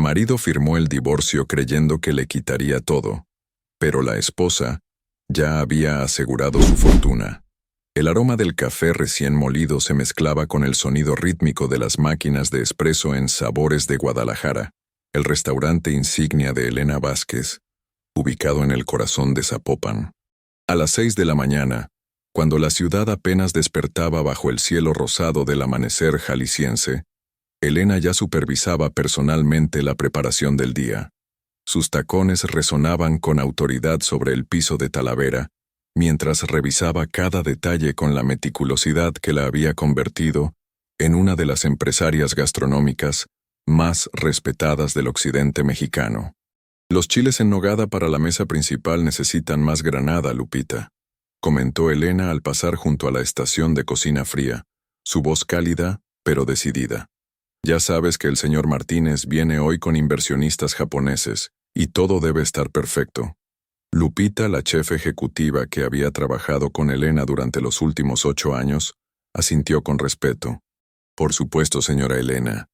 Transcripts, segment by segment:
marido firmó el divorcio creyendo que le quitaría todo, pero la esposa ya había asegurado su fortuna. El aroma del café recién molido se mezclaba con el sonido rítmico de las máquinas de espresso en Sabores de Guadalajara, el restaurante insignia de Elena Vázquez, ubicado en el corazón de Zapopan. A las 6 de la mañana, cuando la ciudad apenas despertaba bajo el cielo rosado del amanecer jalisciense, Elena ya supervisaba personalmente la preparación del día. Sus tacones resonaban con autoridad sobre el piso de Talavera, mientras revisaba cada detalle con la meticulosidad que la había convertido en una de las empresarias gastronómicas más respetadas del occidente mexicano. Los chiles en nogada para la mesa principal necesitan más granada, Lupita, comentó Elena al pasar junto a la estación de cocina fría, su voz cálida, pero decidida. Ya sabes que el señor Martínez viene hoy con inversionistas japoneses, y todo debe estar perfecto. Lupita, la chef ejecutiva que había trabajado con Elena durante los últimos 8 años, asintió con respeto. Por supuesto, señora Elena.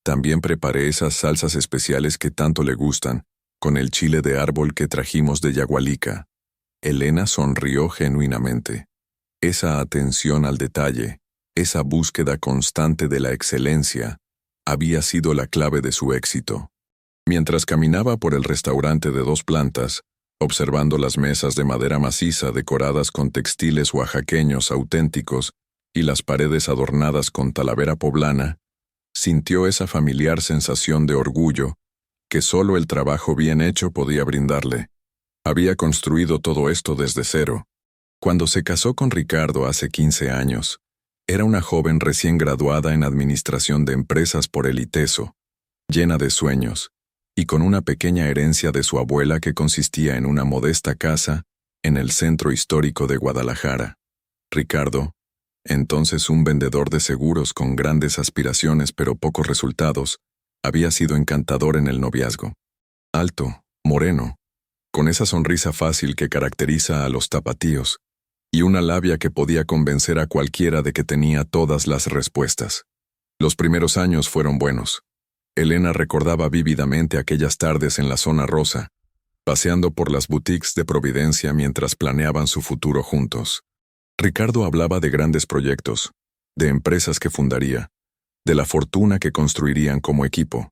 También preparé esas salsas especiales que tanto le gustan, con el chile de árbol que trajimos de Yagualica. Elena sonrió genuinamente. Esa atención al detalle, esa búsqueda constante de la excelencia, había sido la clave de su éxito. Mientras caminaba por el restaurante de 2 plantas, observando las mesas de madera maciza decoradas con textiles oaxaqueños auténticos y las paredes adornadas con talavera poblana, sintió esa familiar sensación de orgullo que solo el trabajo bien hecho podía brindarle. Había construido todo esto desde cero. Cuando se casó con Ricardo hace 15 años, era una joven recién graduada en administración de empresas por el ITESO, llena de sueños, y con una pequeña herencia de su abuela que consistía en una modesta casa en el centro histórico de Guadalajara. Ricardo, entonces un vendedor de seguros con grandes aspiraciones pero pocos resultados, había sido encantador en el noviazgo. Alto, moreno, con esa sonrisa fácil que caracteriza a los tapatíos, y una labia que podía convencer a cualquiera de que tenía todas las respuestas. Los primeros años fueron buenos. Elena recordaba vívidamente aquellas tardes en la zona rosa, paseando por las boutiques de Providencia mientras planeaban su futuro juntos. Ricardo hablaba de grandes proyectos, de empresas que fundaría, de la fortuna que construirían como equipo,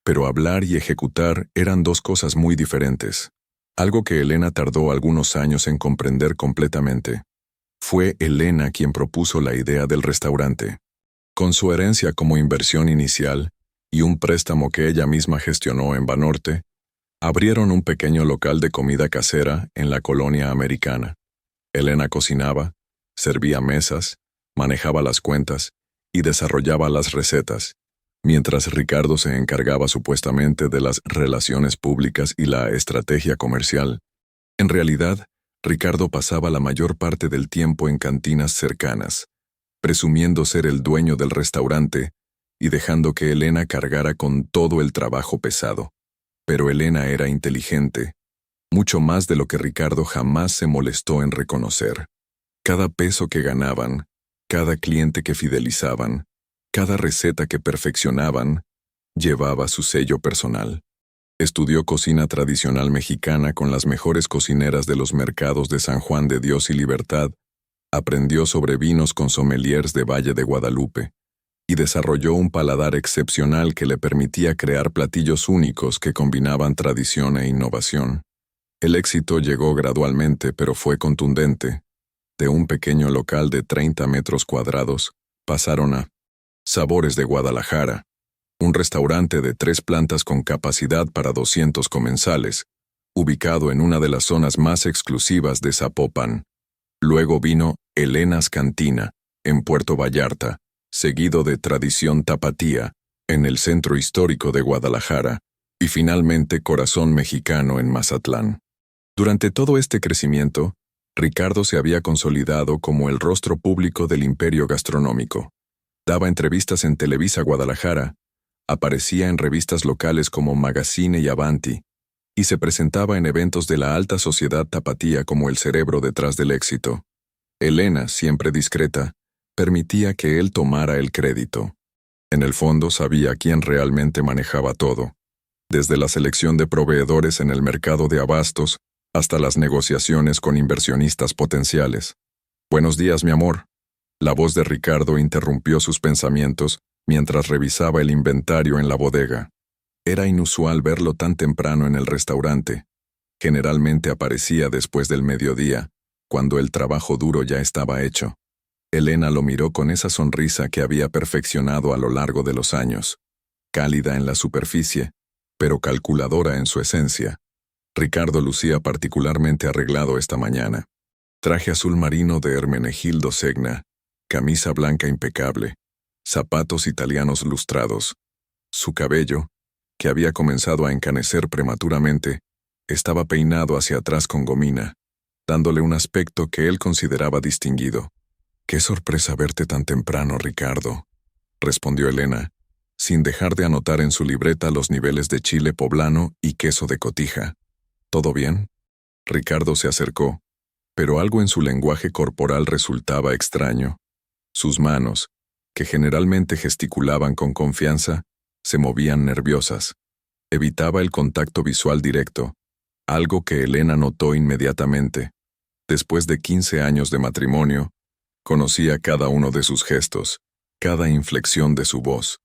pero hablar y ejecutar eran 2 cosas muy diferentes, algo que Elena tardó algunos años en comprender completamente. Fue Elena quien propuso la idea del restaurante. Con su herencia como inversión inicial, y un préstamo que ella misma gestionó en Banorte, abrieron un pequeño local de comida casera en la colonia americana. Elena cocinaba, servía mesas, manejaba las cuentas y desarrollaba las recetas, mientras Ricardo se encargaba supuestamente de las relaciones públicas y la estrategia comercial. En realidad, Ricardo pasaba la mayor parte del tiempo en cantinas cercanas, presumiendo ser el dueño del restaurante y dejando que Elena cargara con todo el trabajo pesado. Pero Elena era inteligente, mucho más de lo que Ricardo jamás se molestó en reconocer. Cada peso que ganaban, cada cliente que fidelizaban, cada receta que perfeccionaban, llevaba su sello personal. Estudió cocina tradicional mexicana con las mejores cocineras de los mercados de San Juan de Dios y Libertad, aprendió sobre vinos con sommeliers de Valle de Guadalupe, y desarrolló un paladar excepcional que le permitía crear platillos únicos que combinaban tradición e innovación. El éxito llegó gradualmente, pero fue contundente. De un pequeño local de 30 metros cuadrados, pasaron a Sabores de Guadalajara, un restaurante de 3 plantas con capacidad para 200 comensales, ubicado en una de las zonas más exclusivas de Zapopan. Luego vino Elena's Cantina, en Puerto Vallarta, seguido de Tradición Tapatía, en el centro histórico de Guadalajara, y finalmente Corazón Mexicano en Mazatlán. Durante todo este crecimiento, Ricardo se había consolidado como el rostro público del imperio gastronómico. Daba entrevistas en Televisa Guadalajara, aparecía en revistas locales como Magazine y Avanti, y se presentaba en eventos de la alta sociedad tapatía como el cerebro detrás del éxito. Elena, siempre discreta, permitía que él tomara el crédito. En el fondo sabía quién realmente manejaba todo. desde la selección de proveedores en el mercado de abastos hasta las negociaciones con inversionistas potenciales. Buenos días, mi amor. La voz de Ricardo interrumpió sus pensamientos mientras revisaba el inventario en la bodega. Era inusual verlo tan temprano en el restaurante. Generalmente aparecía después del mediodía, cuando el trabajo duro ya estaba hecho. Elena lo miró con esa sonrisa que había perfeccionado a lo largo de los años, cálida en la superficie, pero calculadora en su esencia. Ricardo lucía particularmente arreglado esta mañana. Traje azul marino de Hermenegildo Segna, camisa blanca impecable, zapatos italianos lustrados. Su cabello, que había comenzado a encanecer prematuramente, estaba peinado hacia atrás con gomina, dándole un aspecto que él consideraba distinguido. «Qué sorpresa verte tan temprano, Ricardo», respondió Elena, sin dejar de anotar en su libreta los niveles de chile poblano y queso de cotija. «¿Todo bien?» Ricardo se acercó, pero algo en su lenguaje corporal resultaba extraño. Sus manos, que generalmente gesticulaban con confianza, se movían nerviosas. Evitaba el contacto visual directo, algo que Elena notó inmediatamente. Después de 15 años de matrimonio, conocía cada uno de sus gestos, cada inflexión de su voz.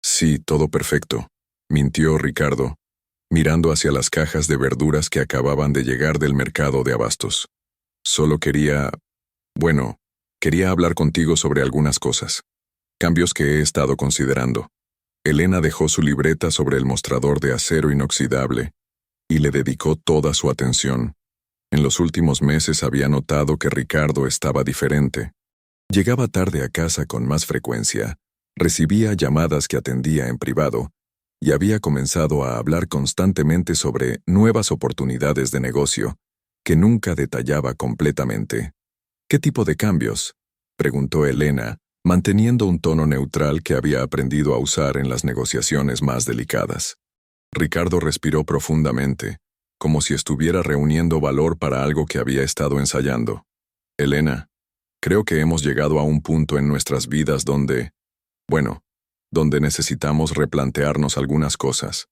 «Sí, todo perfecto», mintió Ricardo, mirando hacia las cajas de verduras que acababan de llegar del mercado de abastos. «Solo quería hablar contigo sobre algunas cosas. Cambios que he estado considerando». Elena dejó su libreta sobre el mostrador de acero inoxidable y le dedicó toda su atención. En los últimos meses había notado que Ricardo estaba diferente. Llegaba tarde a casa con más frecuencia, recibía llamadas que atendía en privado, y había comenzado a hablar constantemente sobre nuevas oportunidades de negocio, que nunca detallaba completamente. «¿Qué tipo de cambios?», preguntó Elena, manteniendo un tono neutral que había aprendido a usar en las negociaciones más delicadas. Ricardo respiró profundamente, como si estuviera reuniendo valor para algo que había estado ensayando. «Elena, creo que hemos llegado a un punto en nuestras vidas donde necesitamos replantearnos algunas cosas,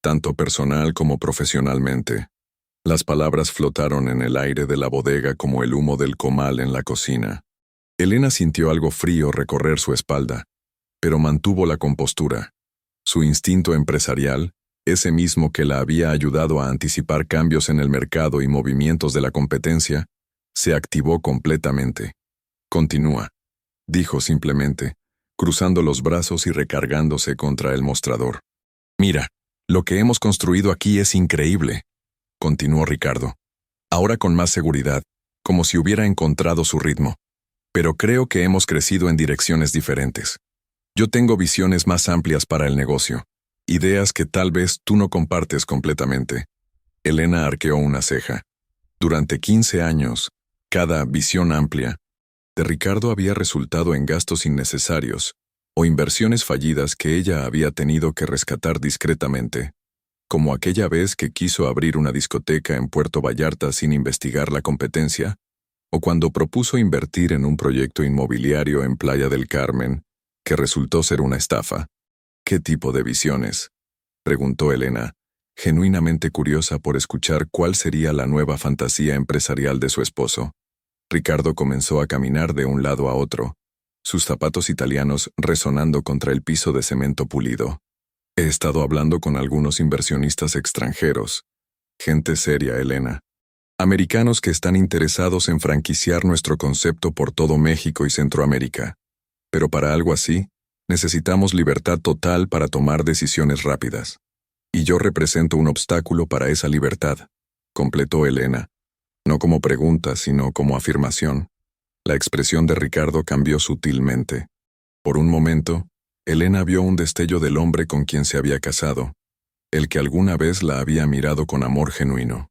tanto personal como profesionalmente». Las palabras flotaron en el aire de la bodega como el humo del comal en la cocina. Elena sintió algo frío recorrer su espalda, pero mantuvo la compostura. Su instinto empresarial, ese mismo que la había ayudado a anticipar cambios en el mercado y movimientos de la competencia, se activó completamente. «Continúa», dijo simplemente, cruzando los brazos y recargándose contra el mostrador. «Mira, lo que hemos construido aquí es increíble», continuó Ricardo, ahora con más seguridad, como si hubiera encontrado su ritmo. «Pero creo que hemos crecido en direcciones diferentes. Yo tengo visiones más amplias para el negocio, ideas que tal vez tú no compartes completamente». Elena arqueó una ceja. Durante 15 años, cada visión amplia de Ricardo había resultado en gastos innecesarios o inversiones fallidas que ella había tenido que rescatar discretamente, como aquella vez que quiso abrir una discoteca en Puerto Vallarta sin investigar la competencia, o cuando propuso invertir en un proyecto inmobiliario en Playa del Carmen, que resultó ser una estafa. «¿Qué tipo de visiones?», preguntó Elena, genuinamente curiosa por escuchar cuál sería la nueva fantasía empresarial de su esposo. Ricardo comenzó a caminar de un lado a otro, sus zapatos italianos resonando contra el piso de cemento pulido. «He estado hablando con algunos inversionistas extranjeros. Gente seria, Elena. Americanos que están interesados en franquiciar nuestro concepto por todo México y Centroamérica. Pero para algo así, necesitamos libertad total para tomar decisiones rápidas. Y yo represento un obstáculo para esa libertad», completó Elena, no como pregunta, sino como afirmación. La expresión de Ricardo cambió sutilmente. Por un momento, Elena vio un destello del hombre con quien se había casado, el que alguna vez la había mirado con amor genuino.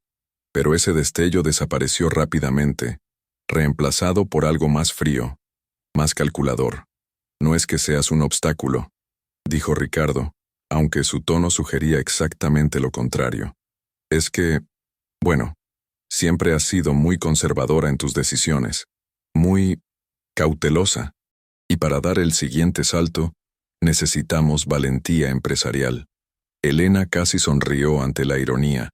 Pero ese destello desapareció rápidamente, reemplazado por algo más frío, más calculador. «No es que seas un obstáculo», dijo Ricardo, aunque su tono sugería exactamente lo contrario. «Es que, siempre has sido muy conservadora en tus decisiones, muy cautelosa, y para dar el siguiente salto, necesitamos valentía empresarial». Elena casi sonrió ante la ironía.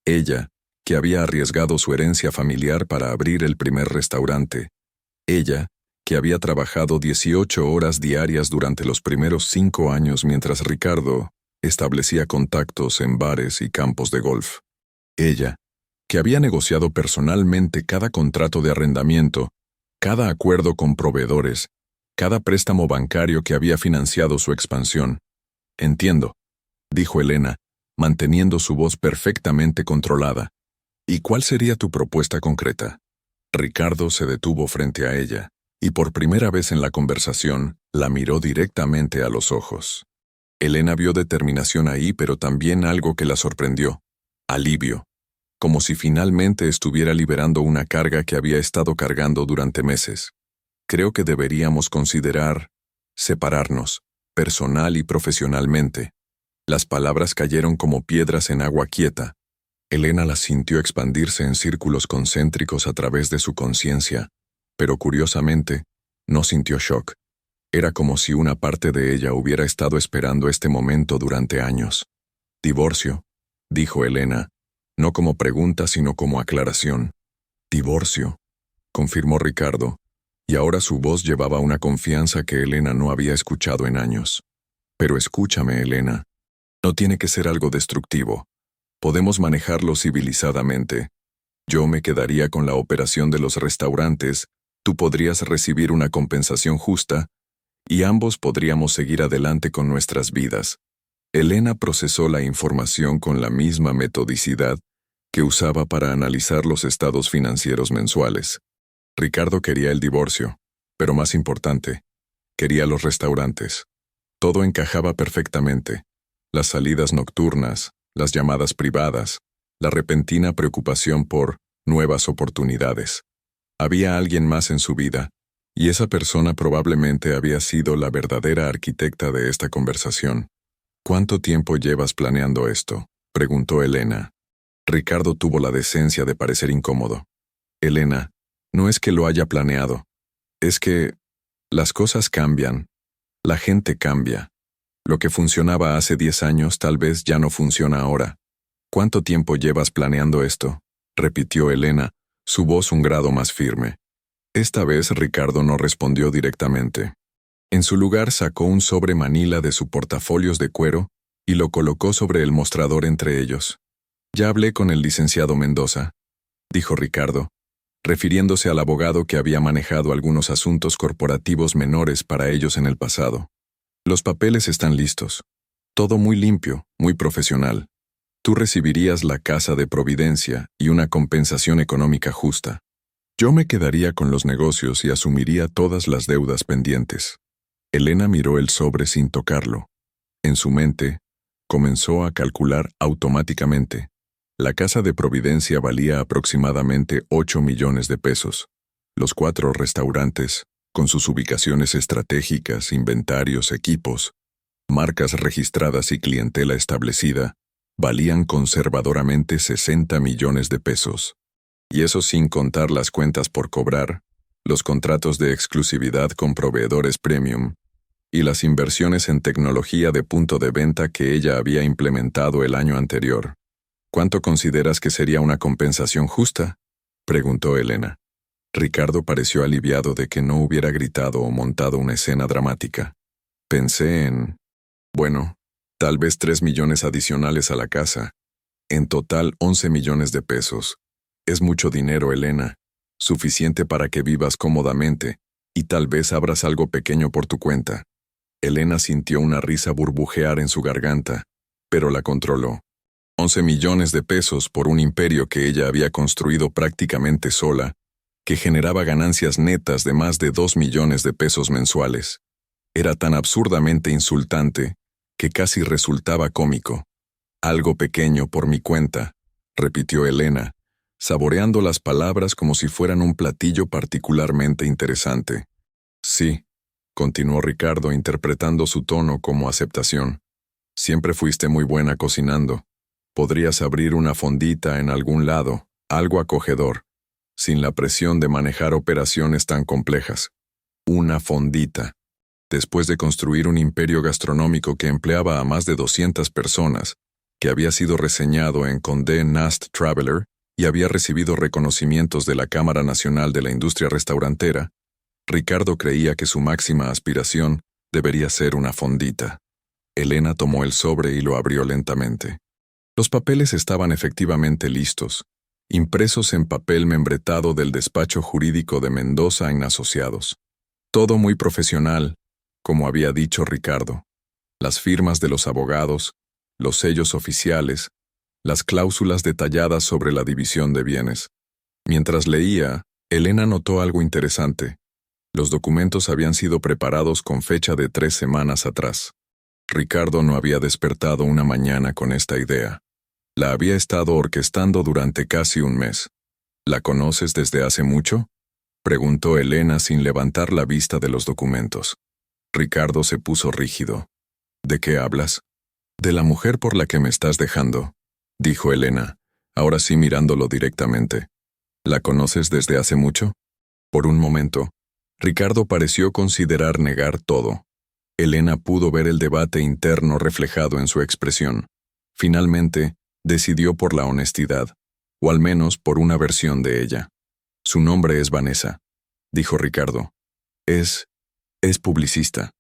Ella, que había arriesgado su herencia familiar para abrir el primer restaurante. Ella, que había trabajado 18 horas diarias durante los primeros 5 años mientras Ricardo establecía contactos en bares y campos de golf. Ella, que había negociado personalmente cada contrato de arrendamiento, cada acuerdo con proveedores, cada préstamo bancario que había financiado su expansión. Entiendo, dijo Elena, manteniendo su voz perfectamente controlada. ¿Y cuál sería tu propuesta concreta? Ricardo se detuvo frente a ella, y por primera vez en la conversación, la miró directamente a los ojos. Elena vio determinación ahí, pero también algo que la sorprendió: alivio, como si finalmente estuviera liberando una carga que había estado cargando durante meses. Creo que deberíamos considerar separarnos, personal y profesionalmente. Las palabras cayeron como piedras en agua quieta. Elena las sintió expandirse en círculos concéntricos a través de su conciencia, pero curiosamente, no sintió shock. Era como si una parte de ella hubiera estado esperando este momento durante años. Divorcio, dijo Elena, no como pregunta sino como aclaración. Divorcio, confirmó Ricardo, y ahora su voz llevaba una confianza que Elena no había escuchado en años. Pero escúchame, Elena, no tiene que ser algo destructivo. Podemos manejarlo civilizadamente. Yo me quedaría con la operación de los restaurantes, tú podrías recibir una compensación justa, y ambos podríamos seguir adelante con nuestras vidas. Elena procesó la información con la misma metodicidad que usaba para analizar los estados financieros mensuales. Ricardo quería el divorcio, pero más importante, quería los restaurantes. Todo encajaba perfectamente: las salidas nocturnas, las llamadas privadas, la repentina preocupación por nuevas oportunidades. Había alguien más en su vida, y esa persona probablemente había sido la verdadera arquitecta de esta conversación. ¿Cuánto tiempo llevas planeando esto?, preguntó Elena. Ricardo tuvo la decencia de parecer incómodo. Elena, no es que lo haya planeado. Es que las cosas cambian. La gente cambia. Lo que funcionaba hace 10 años tal vez ya no funciona ahora. ¿Cuánto tiempo llevas planeando esto?, repitió Elena, su voz un grado más firme. Esta vez Ricardo no respondió directamente. En su lugar sacó un sobre manila de su portafolios de cuero y lo colocó sobre el mostrador entre ellos. Ya hablé con el licenciado Mendoza, dijo Ricardo, refiriéndose al abogado que había manejado algunos asuntos corporativos menores para ellos en el pasado. Los papeles están listos. Todo muy limpio, muy profesional. Tú recibirías la casa de Providencia y una compensación económica justa. Yo me quedaría con los negocios y asumiría todas las deudas pendientes. Elena miró el sobre sin tocarlo. En su mente, comenzó a calcular automáticamente. La casa de Providencia valía aproximadamente 8 millones de pesos. Los 4 restaurantes, con sus ubicaciones estratégicas, inventarios, equipos, marcas registradas y clientela establecida, valían conservadoramente 60 millones de pesos. Y eso sin contar las cuentas por cobrar, los contratos de exclusividad con proveedores premium y las inversiones en tecnología de punto de venta que ella había implementado el año anterior. ¿Cuánto consideras que sería una compensación justa?, preguntó Elena. Ricardo pareció aliviado de que no hubiera gritado o montado una escena dramática. Pensé en... bueno, tal vez 3 millones adicionales a la casa. En total 11 millones de pesos. Es mucho dinero, Elena. Suficiente para que vivas cómodamente, y tal vez abras algo pequeño por tu cuenta. Elena sintió una risa burbujear en su garganta, pero la controló. 11 millones de pesos por un imperio que ella había construido prácticamente sola, que generaba ganancias netas de más de 2 millones de pesos mensuales. Era tan absurdamente insultante que casi resultaba cómico. Algo pequeño por mi cuenta, repitió Elena, saboreando las palabras como si fueran un platillo particularmente interesante. Sí, continuó Ricardo interpretando su tono como aceptación. Siempre fuiste muy buena cocinando. Podrías abrir una fondita en algún lado, algo acogedor, sin la presión de manejar operaciones tan complejas. Una fondita. Después de construir un imperio gastronómico que empleaba a más de 200 personas, que había sido reseñado en Condé Nast Traveler y había recibido reconocimientos de la Cámara Nacional de la Industria Restaurantera, Ricardo creía que su máxima aspiración debería ser una fondita. Elena tomó el sobre y lo abrió lentamente. Los papeles estaban efectivamente listos, impresos en papel membretado del despacho jurídico de Mendoza en Asociados. Todo muy profesional, como había dicho Ricardo. Las firmas de los abogados, los sellos oficiales, las cláusulas detalladas sobre la división de bienes. Mientras leía, Elena notó algo interesante. Los documentos habían sido preparados con fecha de 3 semanas atrás. Ricardo no había despertado una mañana con esta idea. La había estado orquestando durante casi un mes. ¿La conoces desde hace mucho?, preguntó Elena sin levantar la vista de los documentos. Ricardo se puso rígido. ¿De qué hablas? De la mujer por la que me estás dejando, dijo Elena, ahora sí mirándolo directamente. ¿La conoces desde hace mucho? Por un momento, Ricardo pareció considerar negar todo. Elena pudo ver el debate interno reflejado en su expresión. Finalmente, decidió por la honestidad, o al menos por una versión de ella. Su nombre es Vanessa, dijo Ricardo. Es publicista.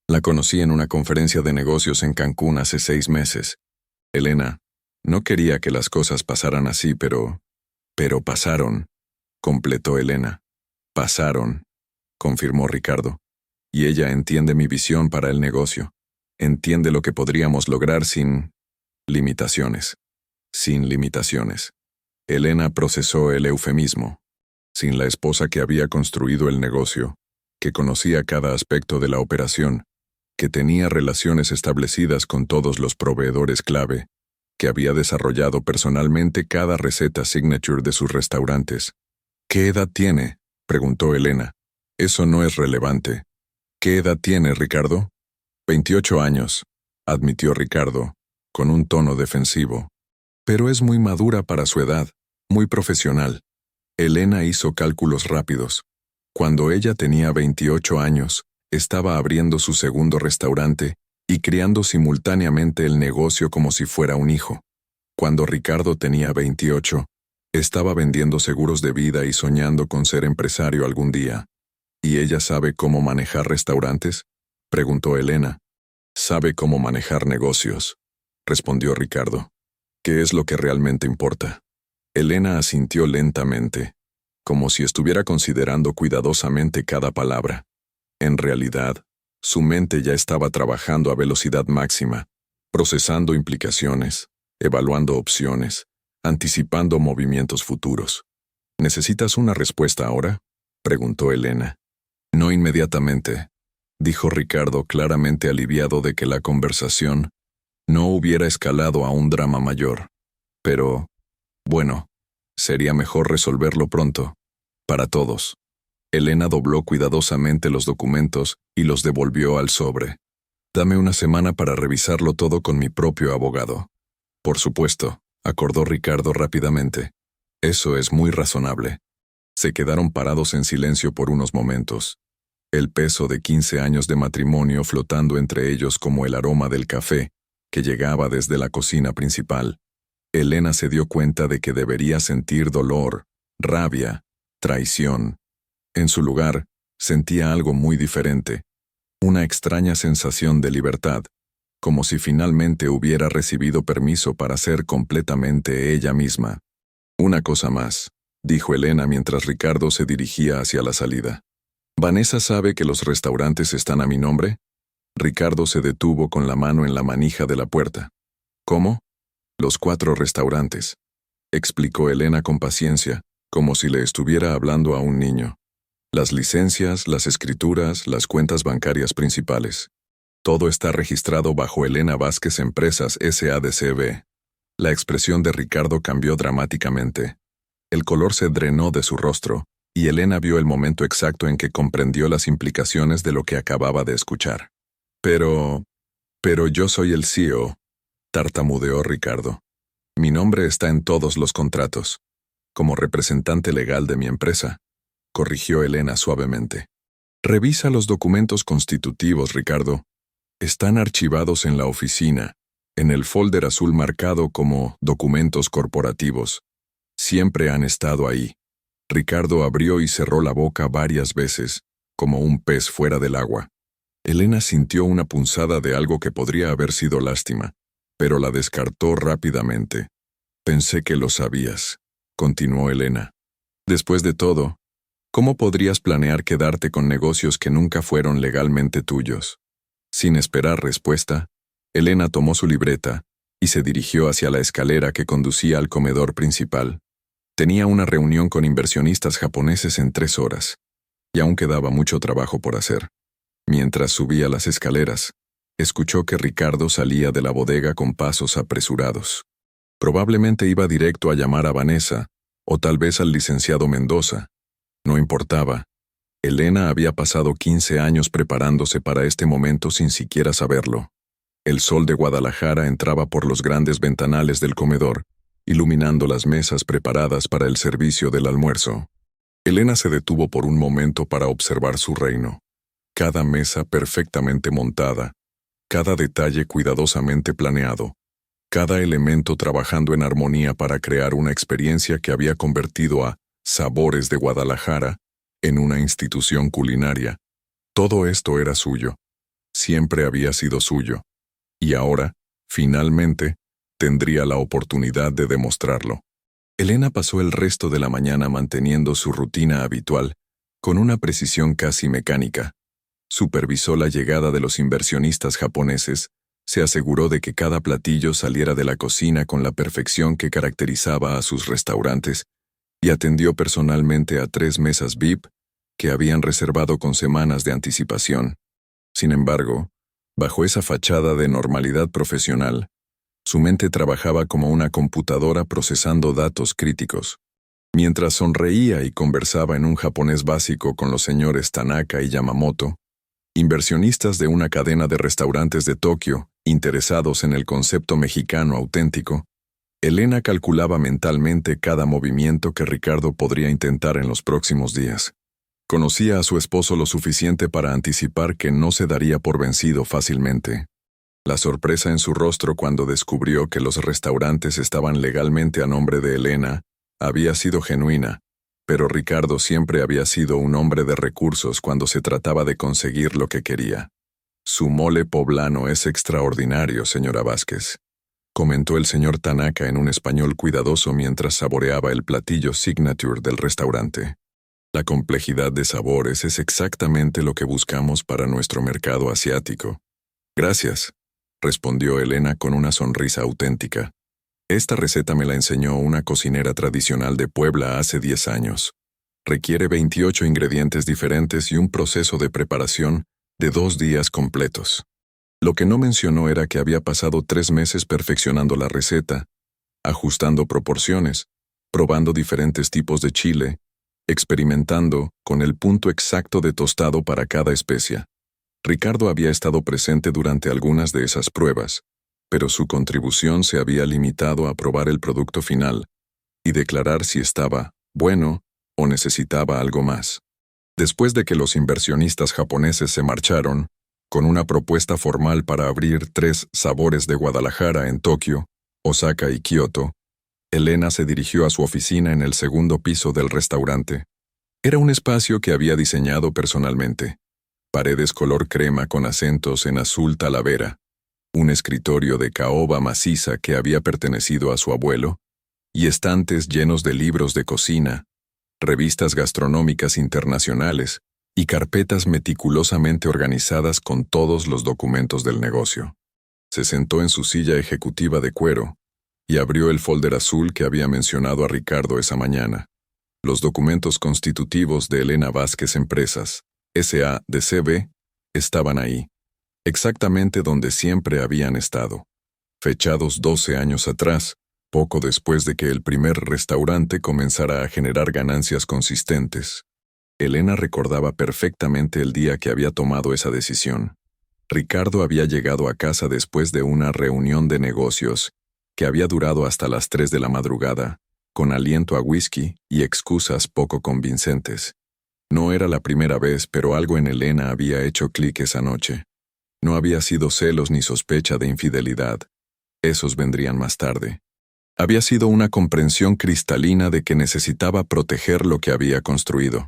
La conocí en una conferencia de negocios en Cancún hace 6 meses. Elena, no quería que las cosas pasaran así, pero pasaron, completó Elena. Pasaron, confirmó Ricardo. Y ella entiende mi visión para el negocio. Entiende lo que podríamos lograr sin limitaciones. Sin limitaciones. Elena procesó el eufemismo. Sin la esposa que había construido el negocio, que conocía cada aspecto de la operación, que tenía relaciones establecidas con todos los proveedores clave, que había desarrollado personalmente cada receta signature de sus restaurantes. ¿Qué edad tiene?, preguntó Elena. Eso no es relevante. ¿Qué edad tiene, Ricardo? 28 años, admitió Ricardo, con un tono defensivo. Pero es muy madura para su edad, muy profesional. Elena hizo cálculos rápidos. Cuando ella tenía 28 años, estaba abriendo su segundo restaurante y criando simultáneamente el negocio como si fuera un hijo. Cuando Ricardo tenía 28, estaba vendiendo seguros de vida y soñando con ser empresario algún día. ¿Y ella sabe cómo manejar restaurantes?, preguntó Elena. Sabe cómo manejar negocios, respondió Ricardo. ¿Qué es lo que realmente importa? Elena asintió lentamente, como si estuviera considerando cuidadosamente cada palabra. En realidad, su mente ya estaba trabajando a velocidad máxima, procesando implicaciones, evaluando opciones, anticipando movimientos futuros. ¿Necesitas una respuesta ahora?, preguntó Elena. No inmediatamente, dijo Ricardo, claramente aliviado de que la conversación no hubiera escalado a un drama mayor. Pero, bueno, sería mejor resolverlo pronto, para todos. Elena dobló cuidadosamente los documentos y los devolvió al sobre. Dame una semana para revisarlo todo con mi propio abogado. Por supuesto, acordó Ricardo rápidamente. Eso es muy razonable. Se quedaron parados en silencio por unos momentos. El peso de 15 años de matrimonio flotando entre ellos como el aroma del café que llegaba desde la cocina principal. Elena se dio cuenta de que debería sentir dolor, rabia, traición. En su lugar, sentía algo muy diferente, una extraña sensación de libertad, como si finalmente hubiera recibido permiso para ser completamente ella misma. Una cosa más, dijo Elena mientras Ricardo se dirigía hacia la salida. ¿Vanessa sabe que los restaurantes están a mi nombre? Ricardo se detuvo con la mano en la manija de la puerta. ¿Cómo? Los 4 restaurantes, explicó Elena con paciencia, como si le estuviera hablando a un niño. Las licencias, las escrituras, las cuentas bancarias principales. Todo está registrado bajo Elena Vázquez Empresas S.A.D.C.B. La expresión de Ricardo cambió dramáticamente. El color se drenó de su rostro, y Elena vio el momento exacto en que comprendió las implicaciones de lo que acababa de escuchar. Pero yo soy el CEO, tartamudeó Ricardo. Mi nombre está en todos los contratos. Como representante legal de mi empresa, corrigió Elena suavemente. Revisa los documentos constitutivos, Ricardo. Están archivados en la oficina, en el folder azul marcado como documentos corporativos. Siempre han estado ahí. Ricardo abrió y cerró la boca varias veces, como un pez fuera del agua. Elena sintió una punzada de algo que podría haber sido lástima, pero la descartó rápidamente. Pensé que lo sabías, continuó Elena. Después de todo, ¿cómo podrías planear quedarte con negocios que nunca fueron legalmente tuyos? Sin esperar respuesta, Elena tomó su libreta y se dirigió hacia la escalera que conducía al comedor principal. Tenía una reunión con inversionistas japoneses en 3 horas, y aún quedaba mucho trabajo por hacer. Mientras subía las escaleras, escuchó que Ricardo salía de la bodega con pasos apresurados. Probablemente iba directo a llamar a Vanessa, o tal vez al licenciado Mendoza. No importaba. Elena había pasado 15 años preparándose para este momento sin siquiera saberlo. El sol de Guadalajara entraba por los grandes ventanales del comedor, iluminando las mesas preparadas para el servicio del almuerzo. Elena se detuvo por un momento para observar su reino. Cada mesa perfectamente montada, cada detalle cuidadosamente planeado, cada elemento trabajando en armonía para crear una experiencia que había convertido a Sabores de Guadalajara en una institución culinaria. Todo esto era suyo. Siempre había sido suyo. Y ahora, finalmente, tendría la oportunidad de demostrarlo. Elena pasó el resto de la mañana manteniendo su rutina habitual, con una precisión casi mecánica. Supervisó la llegada de los inversionistas japoneses, se aseguró de que cada platillo saliera de la cocina con la perfección que caracterizaba a sus restaurantes, y atendió personalmente a 3 mesas VIP que habían reservado con semanas de anticipación. Sin embargo, bajo esa fachada de normalidad profesional, su mente trabajaba como una computadora procesando datos críticos. Mientras sonreía y conversaba en un japonés básico con los señores Tanaka y Yamamoto, inversionistas de una cadena de restaurantes de Tokio, interesados en el concepto mexicano auténtico, Elena calculaba mentalmente cada movimiento que Ricardo podría intentar en los próximos días. Conocía a su esposo lo suficiente para anticipar que no se daría por vencido fácilmente. La sorpresa en su rostro cuando descubrió que los restaurantes estaban legalmente a nombre de Elena había sido genuina, pero Ricardo siempre había sido un hombre de recursos cuando se trataba de conseguir lo que quería. Su mole poblano es extraordinario, señora Vázquez, comentó el señor Tanaka en un español cuidadoso mientras saboreaba el platillo signature del restaurante. La complejidad de sabores es exactamente lo que buscamos para nuestro mercado asiático. Gracias, respondió Elena con una sonrisa auténtica. Esta receta me la enseñó una cocinera tradicional de Puebla hace 10 años. Requiere 28 ingredientes diferentes y un proceso de preparación de 2 días completos. Lo que no mencionó era que había pasado 3 meses perfeccionando la receta, ajustando proporciones, probando diferentes tipos de chile, experimentando con el punto exacto de tostado para cada especia. Ricardo había estado presente durante algunas de esas pruebas, pero su contribución se había limitado a probar el producto final y declarar si estaba bueno o necesitaba algo más. Después de que los inversionistas japoneses se marcharon, con una propuesta formal para abrir 3 sabores de Guadalajara en Tokio, Osaka y Kioto, Elena se dirigió a su oficina en el segundo piso del restaurante. Era un espacio que había diseñado personalmente. Paredes color crema con acentos en azul talavera, un escritorio de caoba maciza que había pertenecido a su abuelo, y estantes llenos de libros de cocina, revistas gastronómicas internacionales y carpetas meticulosamente organizadas con todos los documentos del negocio. Se sentó en su silla ejecutiva de cuero y abrió el folder azul que había mencionado a Ricardo esa mañana. Los documentos constitutivos de Elena Vázquez Empresas, S.A.D.C.B., estaban ahí, exactamente donde siempre habían estado, fechados 12 años atrás, poco después de que el primer restaurante comenzara a generar ganancias consistentes. Elena recordaba perfectamente el día que había tomado esa decisión. Ricardo había llegado a casa después de una reunión de negocios que había durado hasta las 3 de la madrugada, con aliento a whisky y excusas poco convincentes. No era la primera vez, pero algo en Elena había hecho clic esa noche. No había sido celos ni sospecha de infidelidad. Esos vendrían más tarde. Había sido una comprensión cristalina de que necesitaba proteger lo que había construido.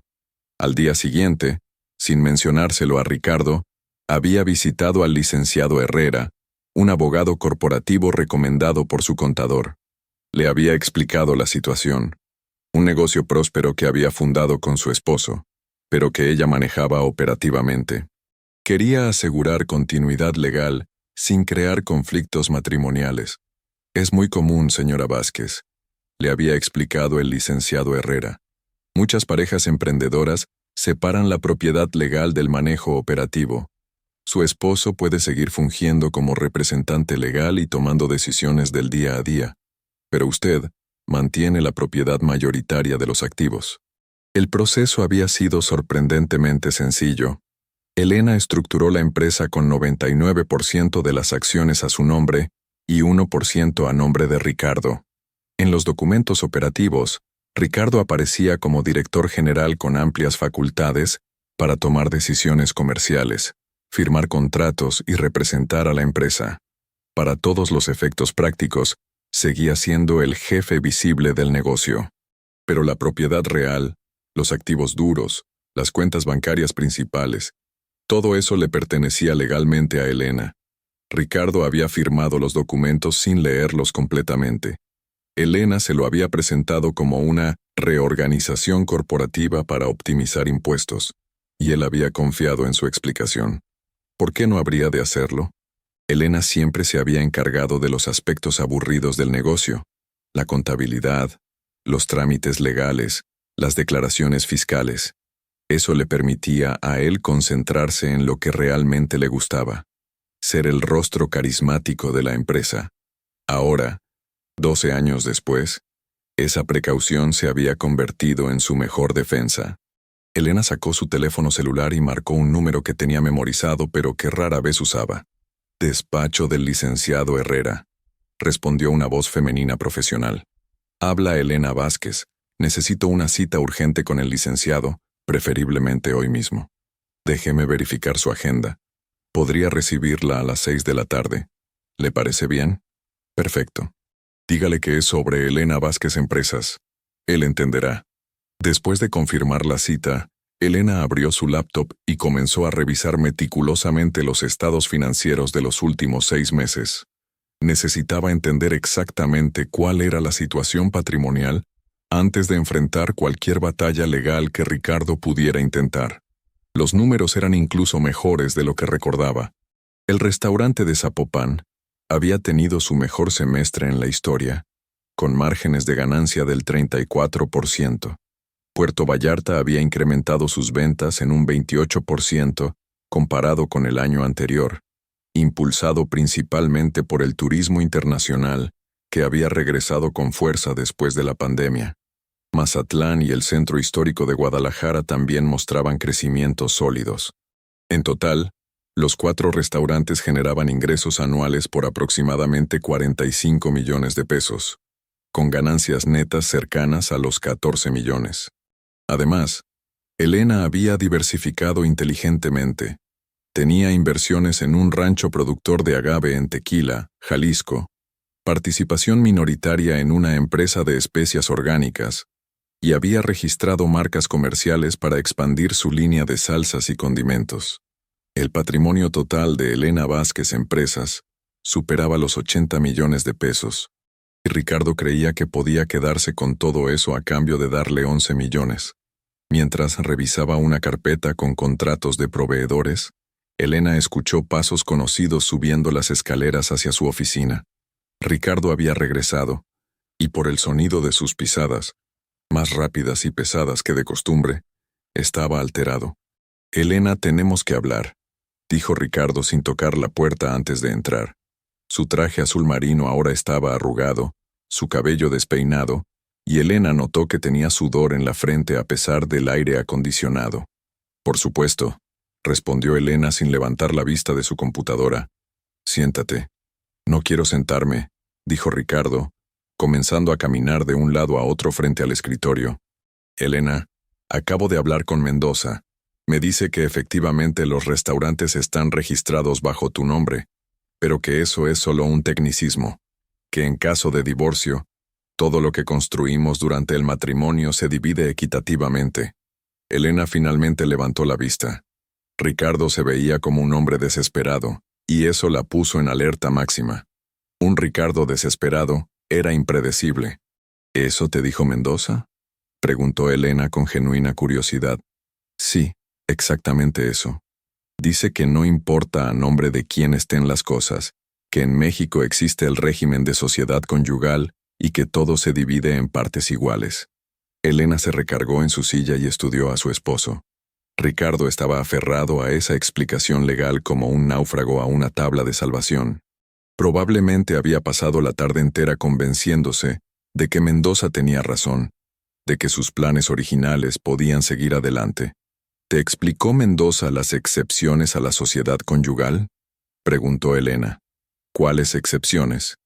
Al día siguiente, sin mencionárselo a Ricardo, había visitado al licenciado Herrera, un abogado corporativo recomendado por su contador. Le había explicado la situación. Un negocio próspero que había fundado con su esposo, pero que ella manejaba operativamente. Quería asegurar continuidad legal sin crear conflictos matrimoniales. Es muy común, señora Vázquez, le había explicado el licenciado Herrera. Muchas parejas emprendedoras separan la propiedad legal del manejo operativo. Su esposo puede seguir fungiendo como representante legal y tomando decisiones del día a día, pero usted mantiene la propiedad mayoritaria de los activos. El proceso había sido sorprendentemente sencillo. Elena estructuró la empresa con 99% de las acciones a su nombre y 1% a nombre de Ricardo. En los documentos operativos, Ricardo aparecía como director general con amplias facultades para tomar decisiones comerciales, firmar contratos y representar a la empresa. Para todos los efectos prácticos, seguía siendo el jefe visible del negocio. Pero la propiedad real, los activos duros, las cuentas bancarias principales, todo eso le pertenecía legalmente a Elena. Ricardo había firmado los documentos sin leerlos completamente. Elena se lo había presentado como una reorganización corporativa para optimizar impuestos, y él había confiado en su explicación. ¿Por qué no habría de hacerlo? Elena siempre se había encargado de los aspectos aburridos del negocio, la contabilidad, los trámites legales, las declaraciones fiscales. Eso le permitía a él concentrarse en lo que realmente le gustaba, ser el rostro carismático de la empresa. Ahora, 12 años después, esa precaución se había convertido en su mejor defensa. Elena sacó su teléfono celular y marcó un número que tenía memorizado pero que rara vez usaba. «Despacho del licenciado Herrera», respondió una voz femenina profesional. «Habla Elena Vázquez. Necesito una cita urgente con el licenciado, preferiblemente hoy mismo. Déjeme verificar su agenda. Podría recibirla a las 6 de la tarde. ¿Le parece bien? Perfecto. Dígale que es sobre Elena Vázquez Empresas. Él entenderá». Después de confirmar la cita, Elena abrió su laptop y comenzó a revisar meticulosamente los estados financieros de los últimos 6 meses. Necesitaba entender exactamente cuál era la situación patrimonial antes de enfrentar cualquier batalla legal que Ricardo pudiera intentar. Los números eran incluso mejores de lo que recordaba. El restaurante de Zapopan había tenido su mejor semestre en la historia, con márgenes de ganancia del 34%. Puerto Vallarta había incrementado sus ventas en un 28% comparado con el año anterior, impulsado principalmente por el turismo internacional, que había regresado con fuerza después de la pandemia. Mazatlán y el centro histórico de Guadalajara también mostraban crecimientos sólidos. En total, los 4 restaurantes generaban ingresos anuales por aproximadamente 45 millones de pesos, con ganancias netas cercanas a los 14 millones. Además, Elena había diversificado inteligentemente. Tenía inversiones en un rancho productor de agave en Tequila, Jalisco, participación minoritaria en una empresa de especias orgánicas, y había registrado marcas comerciales para expandir su línea de salsas y condimentos. El patrimonio total de Elena Vázquez Empresas superaba los 80 millones de pesos, y Ricardo creía que podía quedarse con todo eso a cambio de darle 11 millones. Mientras revisaba una carpeta con contratos de proveedores, Elena escuchó pasos conocidos subiendo las escaleras hacia su oficina. Ricardo había regresado, y por el sonido de sus pisadas, más rápidas y pesadas que de costumbre, estaba alterado. «Elena, tenemos que hablar», dijo Ricardo sin tocar la puerta antes de entrar. Su traje azul marino ahora estaba arrugado, su cabello despeinado, y Elena notó que tenía sudor en la frente a pesar del aire acondicionado. «Por supuesto», respondió Elena sin levantar la vista de su computadora. «Siéntate». «No quiero sentarme», dijo Ricardo, comenzando a caminar de un lado a otro frente al escritorio. «Elena, Acabo de hablar con Mendoza. Me dice que efectivamente los restaurantes están registrados bajo tu nombre, pero que eso es solo un tecnicismo, que en caso de divorcio, todo lo que construimos durante el matrimonio se divide equitativamente. Elena finalmente levantó la vista. Ricardo se veía como un hombre desesperado, y eso la puso en alerta máxima. Un Ricardo desesperado era impredecible. ¿Eso te dijo Mendoza?, preguntó Elena con genuina curiosidad. Sí, exactamente eso. Dice que no importa a nombre de quién estén las cosas, que en México existe el régimen de sociedad conyugal y que todo se divide en partes iguales. Elena se recargó en su silla y estudió a su esposo. Ricardo estaba aferrado a esa explicación legal como un náufrago a una tabla de salvación. Probablemente había pasado la tarde entera convenciéndose de que Mendoza tenía razón, de que sus planes originales podían seguir adelante. ¿Te explicó Mendoza las excepciones a la sociedad conyugal?, preguntó Elena. ¿Cuáles excepciones?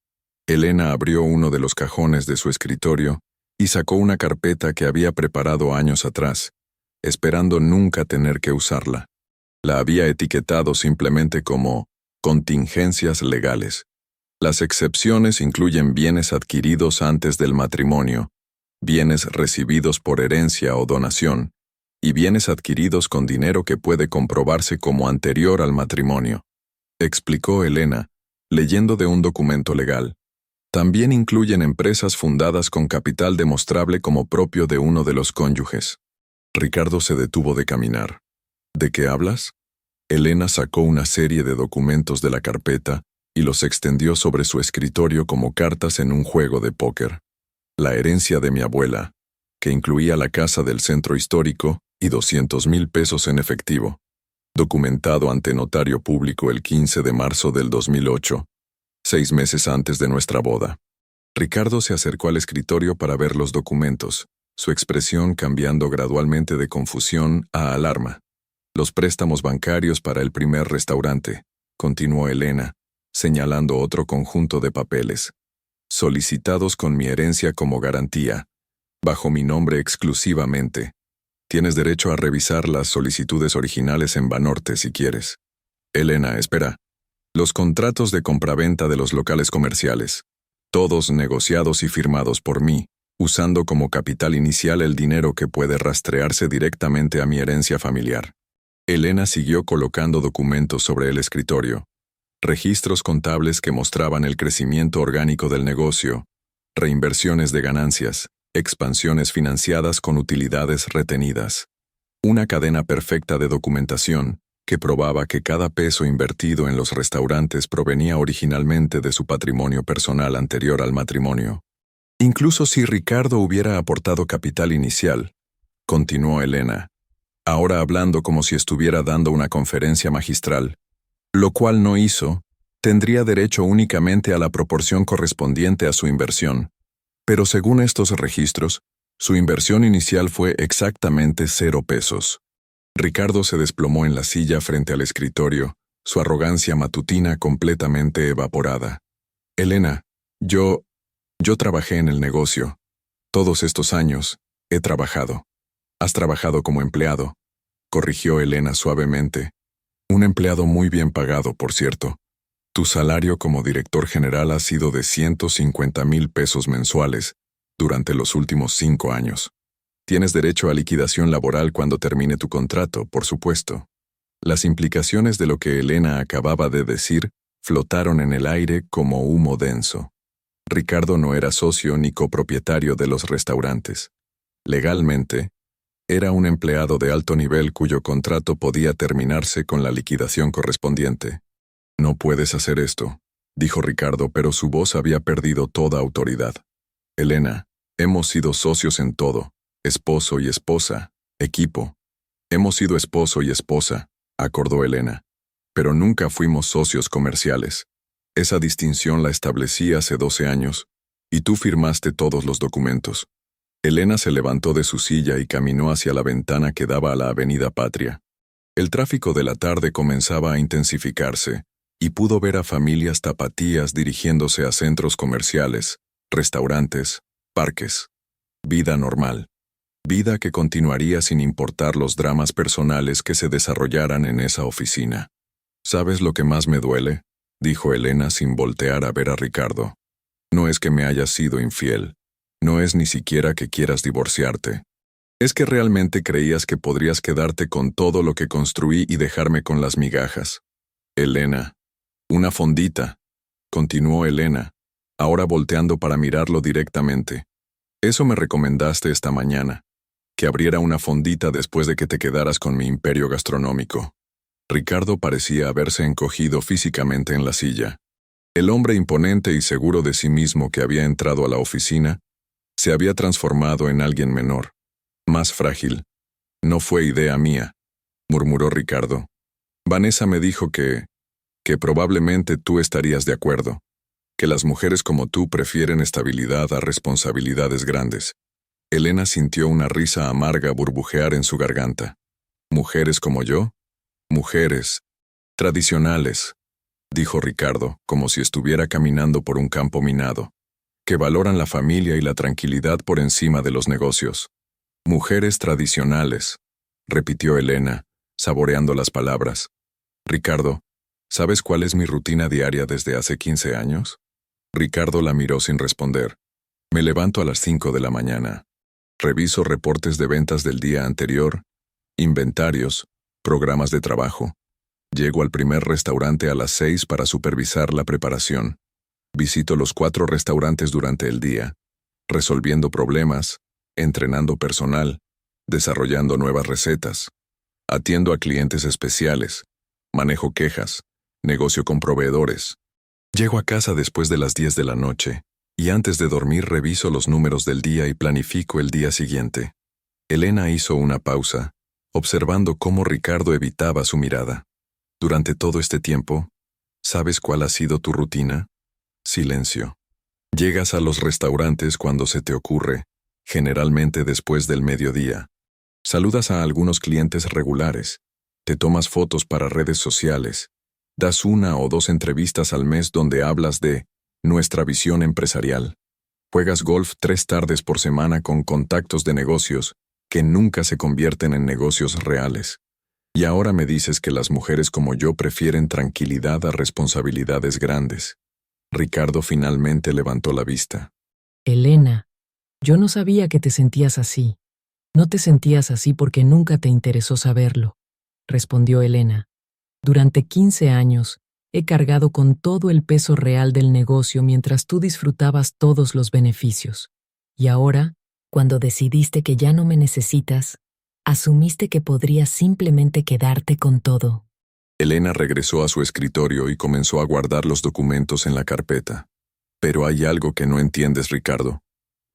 Elena abrió uno de los cajones de su escritorio y sacó una carpeta que había preparado años atrás, esperando nunca tener que usarla. La había etiquetado simplemente como contingencias legales. Las excepciones incluyen bienes adquiridos antes del matrimonio, bienes recibidos por herencia o donación, y bienes adquiridos con dinero que puede comprobarse como anterior al matrimonio, explicó Elena, leyendo de un documento legal. También incluyen empresas fundadas con capital demostrable como propio de uno de los cónyuges. Ricardo se detuvo de caminar. ¿De qué hablas? Elena sacó una serie de documentos de la carpeta y los extendió sobre su escritorio como cartas en un juego de póker. La herencia de mi abuela, que incluía la casa del centro histórico y 200,000 pesos en efectivo, documentado ante notario público el 15 de marzo del 2008, 6 meses antes de nuestra boda. Ricardo se acercó al escritorio para ver los documentos, su expresión cambiando gradualmente de confusión a alarma. Los préstamos bancarios para el primer restaurante, continuó Elena, señalando otro conjunto de papeles, solicitados con mi herencia como garantía, bajo mi nombre exclusivamente. Tienes derecho a revisar las solicitudes originales en Banorte si quieres. Elena, espera. Los contratos de compraventa de los locales comerciales, todos negociados y firmados por mí, usando como capital inicial el dinero que puede rastrearse directamente a mi herencia familiar. Elena siguió colocando documentos sobre el escritorio. Registros contables que mostraban el crecimiento orgánico del negocio, reinversiones de ganancias, expansiones financiadas con utilidades retenidas. Una cadena perfecta de documentación que probaba que cada peso invertido en los restaurantes provenía originalmente de su patrimonio personal anterior al matrimonio. Incluso si Ricardo hubiera aportado capital inicial, continuó Elena, ahora hablando como si estuviera dando una conferencia magistral, lo cual no hizo, tendría derecho únicamente a la proporción correspondiente a su inversión. Pero según estos registros, su inversión inicial fue exactamente 0 pesos. Ricardo se desplomó en la silla frente al escritorio, su arrogancia matutina completamente evaporada. Elena, yo trabajé en el negocio. Todos estos años, he trabajado. Has trabajado como empleado, corrigió Elena suavemente. Un empleado muy bien pagado, por cierto. Tu salario como director general ha sido de 150,000 pesos mensuales durante los últimos 5 años. Tienes derecho a liquidación laboral cuando termine tu contrato, por supuesto. Las implicaciones de lo que Elena acababa de decir flotaron en el aire como humo denso. Ricardo no era socio ni copropietario de los restaurantes. Legalmente, era un empleado de alto nivel cuyo contrato podía terminarse con la liquidación correspondiente. No puedes hacer esto, dijo Ricardo, pero su voz había perdido toda autoridad. Elena, hemos sido socios en todo, esposo y esposa, equipo. Hemos sido esposo y esposa, acordó Elena, pero nunca fuimos socios comerciales. Esa distinción la establecí hace 12 años, y tú firmaste todos los documentos. Elena se levantó de su silla y caminó hacia la ventana que daba a la Avenida Patria. El tráfico de la tarde comenzaba a intensificarse, y pudo ver a familias tapatías dirigiéndose a centros comerciales, restaurantes, parques. Vida normal. Vida que continuaría sin importar los dramas personales que se desarrollaran en esa oficina. ¿Sabes lo que más me duele?, dijo Elena sin voltear a ver a Ricardo. No es que me hayas sido infiel. No es ni siquiera que quieras divorciarte. Es que realmente creías que podrías quedarte con todo lo que construí y dejarme con las migajas. Elena. Una fondita, continuó Elena, ahora volteando para mirarlo directamente. Eso me recomendaste esta mañana, que abriera una fondita después de que te quedaras con mi imperio gastronómico. Ricardo parecía haberse encogido físicamente en la silla. El hombre imponente y seguro de sí mismo que había entrado a la oficina se había transformado en alguien menor, más frágil. No fue idea mía, murmuró Ricardo. Vanessa me dijo que probablemente tú estarías de acuerdo, que las mujeres como tú prefieren estabilidad a responsabilidades grandes. Elena sintió una risa amarga burbujear en su garganta. ¿Mujeres como yo? Mujeres tradicionales, dijo Ricardo, como si estuviera caminando por un campo minado, que valoran la familia y la tranquilidad por encima de los negocios. Mujeres tradicionales, repitió Elena, saboreando las palabras. Ricardo, ¿sabes cuál es mi rutina diaria desde hace 15 años? Ricardo la miró sin responder. Me levanto a las 5 de la mañana. Reviso reportes de ventas del día anterior, inventarios, programas de trabajo. Llego al primer restaurante a las 6 para supervisar la preparación. Visito los 4 restaurantes durante el día, resolviendo problemas, entrenando personal, desarrollando nuevas recetas. Atiendo a clientes especiales, manejo quejas, negocio con proveedores. Llego a casa después de las 10 de la noche, y antes de dormir reviso los números del día y planifico el día siguiente. Elena hizo una pausa, observando cómo Ricardo evitaba su mirada. Durante todo este tiempo, ¿sabes cuál ha sido tu rutina? Silencio. Llegas a los restaurantes cuando se te ocurre, generalmente después del mediodía. Saludas a algunos clientes regulares, te tomas fotos para redes sociales, das 1 o 2 entrevistas al mes donde hablas de nuestra visión empresarial. Juegas golf 3 tardes por semana con contactos de negocios que nunca se convierten en negocios reales. Y ahora me dices que las mujeres como yo prefieren tranquilidad a responsabilidades grandes. Ricardo finalmente levantó la vista. Elena, yo no sabía que te sentías así. No te sentías así porque nunca te interesó saberlo, respondió Elena. Durante 15 años, he cargado con todo el peso real del negocio mientras tú disfrutabas todos los beneficios. Y ahora, cuando decidiste que ya no me necesitas, asumiste que podrías simplemente quedarte con todo. Elena regresó a su escritorio y comenzó a guardar los documentos en la carpeta. Pero hay algo que no entiendes, Ricardo.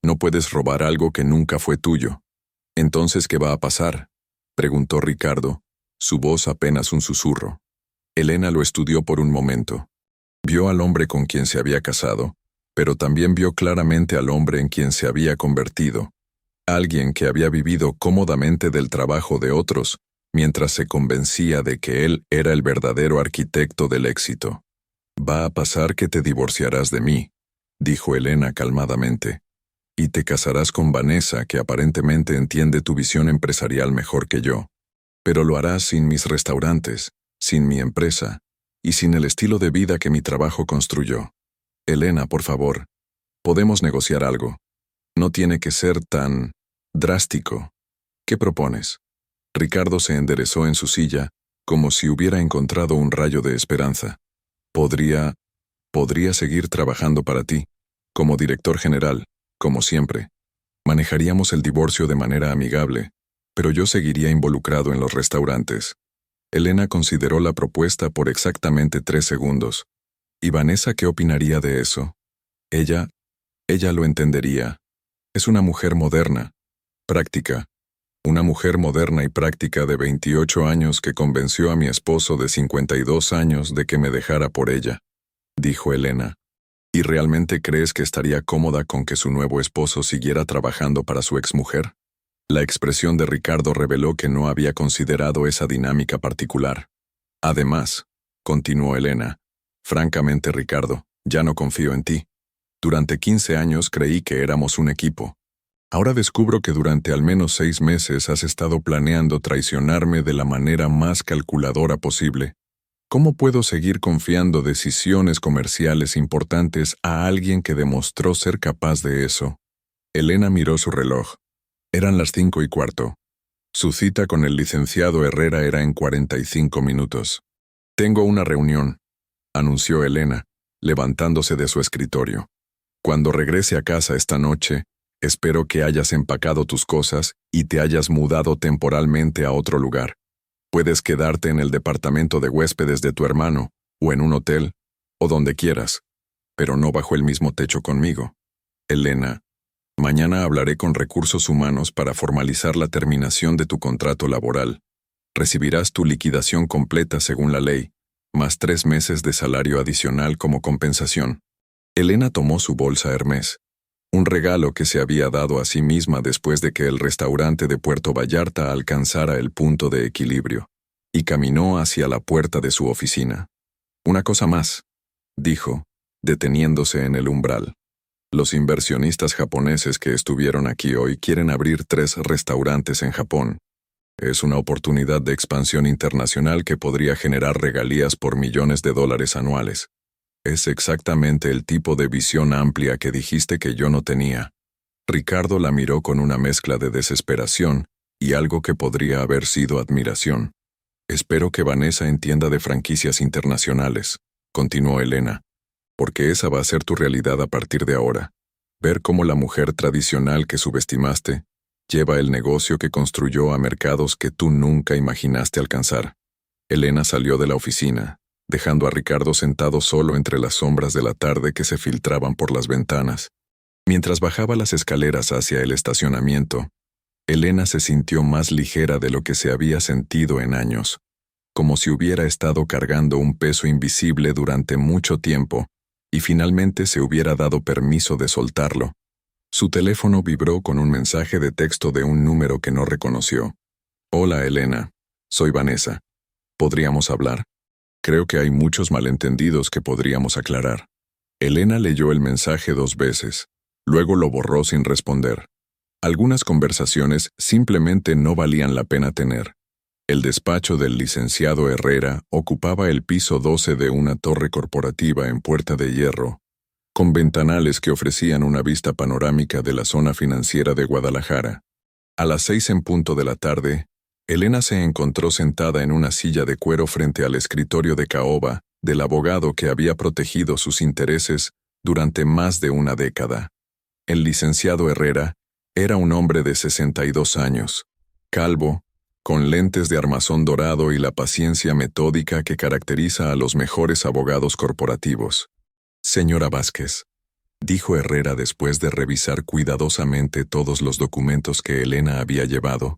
No puedes robar algo que nunca fue tuyo. ¿Entonces qué va a pasar?, preguntó Ricardo, su voz apenas un susurro. Elena lo estudió por un momento. Vio al hombre con quien se había casado, pero también vio claramente al hombre en quien se había convertido. Alguien que había vivido cómodamente del trabajo de otros, mientras se convencía de que él era el verdadero arquitecto del éxito. Va a pasar que te divorciarás de mí, dijo Elena calmadamente, y te casarás con Vanessa, que aparentemente entiende tu visión empresarial mejor que yo. Pero lo harás sin mis restaurantes, sin mi empresa, y sin el estilo de vida que mi trabajo construyó. Elena, por favor, podemos negociar algo. No tiene que ser tan drástico. ¿Qué propones? Ricardo se enderezó en su silla, como si hubiera encontrado un rayo de esperanza. Podría seguir trabajando para ti, como director general, como siempre. Manejaríamos el divorcio de manera amigable, pero yo seguiría involucrado en los restaurantes. Elena consideró la propuesta por exactamente 3 segundos. ¿Y Vanessa qué opinaría de eso? Ella lo entendería. Es una mujer moderna, práctica. Una mujer moderna y práctica de 28 años que convenció a mi esposo de 52 años de que me dejara por ella, dijo Elena. ¿Y realmente crees que estaría cómoda con que su nuevo esposo siguiera trabajando para su exmujer? La expresión de Ricardo reveló que no había considerado esa dinámica particular. Además, continuó Elena, francamente, Ricardo, ya no confío en ti. Durante 15 años creí que éramos un equipo. Ahora descubro que durante al menos 6 meses has estado planeando traicionarme de la manera más calculadora posible. ¿Cómo puedo seguir confiando decisiones comerciales importantes a alguien que demostró ser capaz de eso? Elena miró su reloj. Eran las 5:15. Su cita con el licenciado Herrera era en 45 minutos. Tengo una reunión, anunció Elena, levantándose de su escritorio. Cuando regrese a casa esta noche, espero que hayas empacado tus cosas y te hayas mudado temporalmente a otro lugar. Puedes quedarte en el departamento de huéspedes de tu hermano, o en un hotel, o donde quieras, pero no bajo el mismo techo conmigo. Elena, mañana hablaré con Recursos Humanos para formalizar la terminación de tu contrato laboral. Recibirás tu liquidación completa según la ley, más 3 meses de salario adicional como compensación. Elena tomó su bolsa Hermès, un regalo que se había dado a sí misma después de que el restaurante de Puerto Vallarta alcanzara el punto de equilibrio, y caminó hacia la puerta de su oficina. Una cosa más, dijo, deteniéndose en el umbral. Los inversionistas japoneses que estuvieron aquí hoy quieren abrir 3 restaurantes en Japón. Es una oportunidad de expansión internacional que podría generar regalías por millones de dólares anuales. Es exactamente el tipo de visión amplia que dijiste que yo no tenía. Ricardo la miró con una mezcla de desesperación y algo que podría haber sido admiración. Espero que Vanessa entienda de franquicias internacionales, continuó Elena, porque esa va a ser tu realidad a partir de ahora. Ver cómo la mujer tradicional que subestimaste lleva el negocio que construyó a mercados que tú nunca imaginaste alcanzar. Elena salió de la oficina, dejando a Ricardo sentado solo entre las sombras de la tarde que se filtraban por las ventanas. Mientras bajaba las escaleras hacia el estacionamiento, Elena se sintió más ligera de lo que se había sentido en años, como si hubiera estado cargando un peso invisible durante mucho tiempo y finalmente se hubiera dado permiso de soltarlo. Su teléfono vibró con un mensaje de texto de un número que no reconoció. Hola, Elena. Soy Vanessa. ¿Podríamos hablar? Creo que hay muchos malentendidos que podríamos aclarar. Elena leyó el mensaje 2 veces. Luego lo borró sin responder. Algunas conversaciones simplemente no valían la pena tener. El despacho del licenciado Herrera ocupaba el piso 12 de una torre corporativa en Puerta de Hierro, con ventanales que ofrecían una vista panorámica de la zona financiera de Guadalajara. A las 6 en punto de la tarde, Elena se encontró sentada en una silla de cuero frente al escritorio de caoba del abogado que había protegido sus intereses durante más de una década. El licenciado Herrera era un hombre de 62 años, calvo, con lentes de armazón dorado y la paciencia metódica que caracteriza a los mejores abogados corporativos. Señora Vázquez, dijo Herrera después de revisar cuidadosamente todos los documentos que Elena había llevado,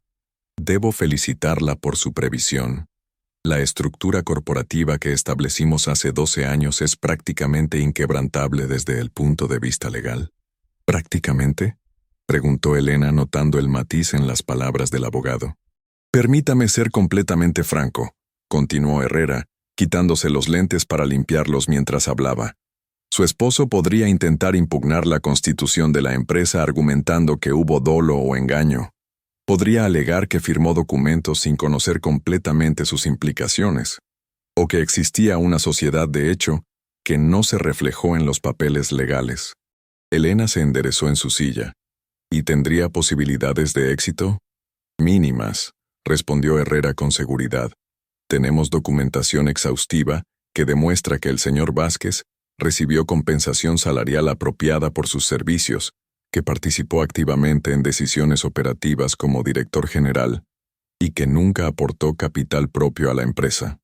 debo felicitarla por su previsión. La estructura corporativa que establecimos hace 12 años es prácticamente inquebrantable desde el punto de vista legal. ¿Prácticamente?, preguntó Elena notando el matiz en las palabras del abogado. Permítame ser completamente franco, continuó Herrera, quitándose los lentes para limpiarlos mientras hablaba. Su esposo podría intentar impugnar la constitución de la empresa argumentando que hubo dolo o engaño. Podría alegar que firmó documentos sin conocer completamente sus implicaciones, o que existía una sociedad de hecho que no se reflejó en los papeles legales. Elena se enderezó en su silla. ¿Y tendría posibilidades de éxito? Mínimas, respondió Herrera con seguridad. Tenemos documentación exhaustiva que demuestra que el señor Vázquez recibió compensación salarial apropiada por sus servicios, que participó activamente en decisiones operativas como director general y que nunca aportó capital propio a la empresa.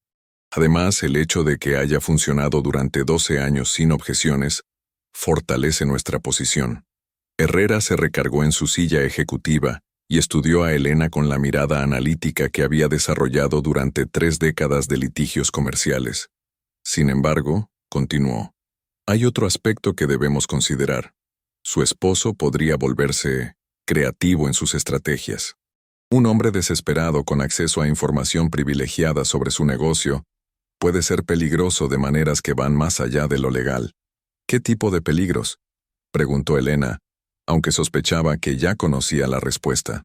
Además, el hecho de que haya funcionado durante 12 años sin objeciones fortalece nuestra posición. Herrera se recargó en su silla ejecutiva y estudió a Elena con la mirada analítica que había desarrollado durante 3 décadas de litigios comerciales. Sin embargo, continuó, hay otro aspecto que debemos considerar. Su esposo podría volverse creativo en sus estrategias. Un hombre desesperado con acceso a información privilegiada sobre su negocio puede ser peligroso de maneras que van más allá de lo legal. ¿Qué tipo de peligros?, preguntó Elena, aunque sospechaba que ya conocía la respuesta.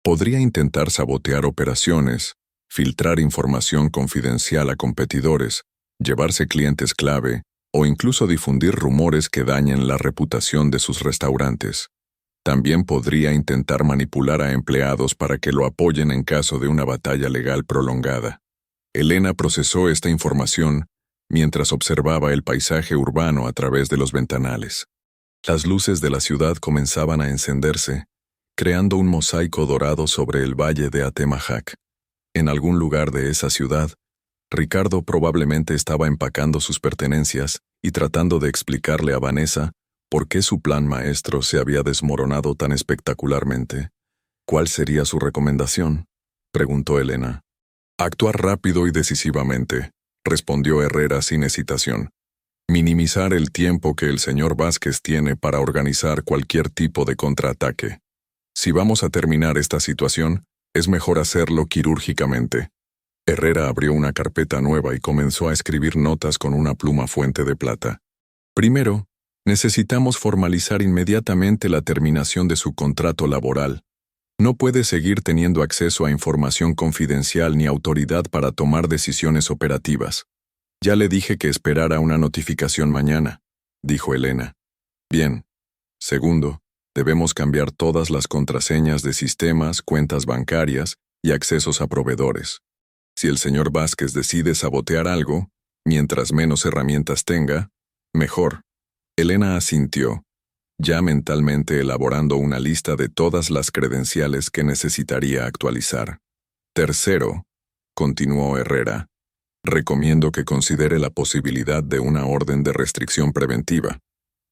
Podría intentar sabotear operaciones, filtrar información confidencial a competidores, llevarse clientes clave o incluso difundir rumores que dañen la reputación de sus restaurantes. También podría intentar manipular a empleados para que lo apoyen en caso de una batalla legal prolongada. Elena procesó esta información mientras observaba el paisaje urbano a través de los ventanales. Las luces de la ciudad comenzaban a encenderse, creando un mosaico dorado sobre el valle de Atemajac. En algún lugar de esa ciudad, Ricardo probablemente estaba empacando sus pertenencias y tratando de explicarle a Vanessa por qué su plan maestro se había desmoronado tan espectacularmente. ¿Cuál sería su recomendación?, preguntó Elena. Actuar rápido y decisivamente, respondió Herrera sin hesitación. Minimizar el tiempo que el señor Vázquez tiene para organizar cualquier tipo de contraataque. Si vamos a terminar esta situación, es mejor hacerlo quirúrgicamente. Herrera abrió una carpeta nueva y comenzó a escribir notas con una pluma fuente de plata. Primero, necesitamos formalizar inmediatamente la terminación de su contrato laboral. No puede seguir teniendo acceso a información confidencial ni autoridad para tomar decisiones operativas. Ya le dije que esperara una notificación mañana, dijo Elena. Bien. Segundo, debemos cambiar todas las contraseñas de sistemas, cuentas bancarias y accesos a proveedores. Si el señor Vázquez decide sabotear algo, mientras menos herramientas tenga, mejor. Elena asintió, ya mentalmente elaborando una lista de todas las credenciales que necesitaría actualizar. Tercero, continuó Herrera, recomiendo que considere la posibilidad de una orden de restricción preventiva.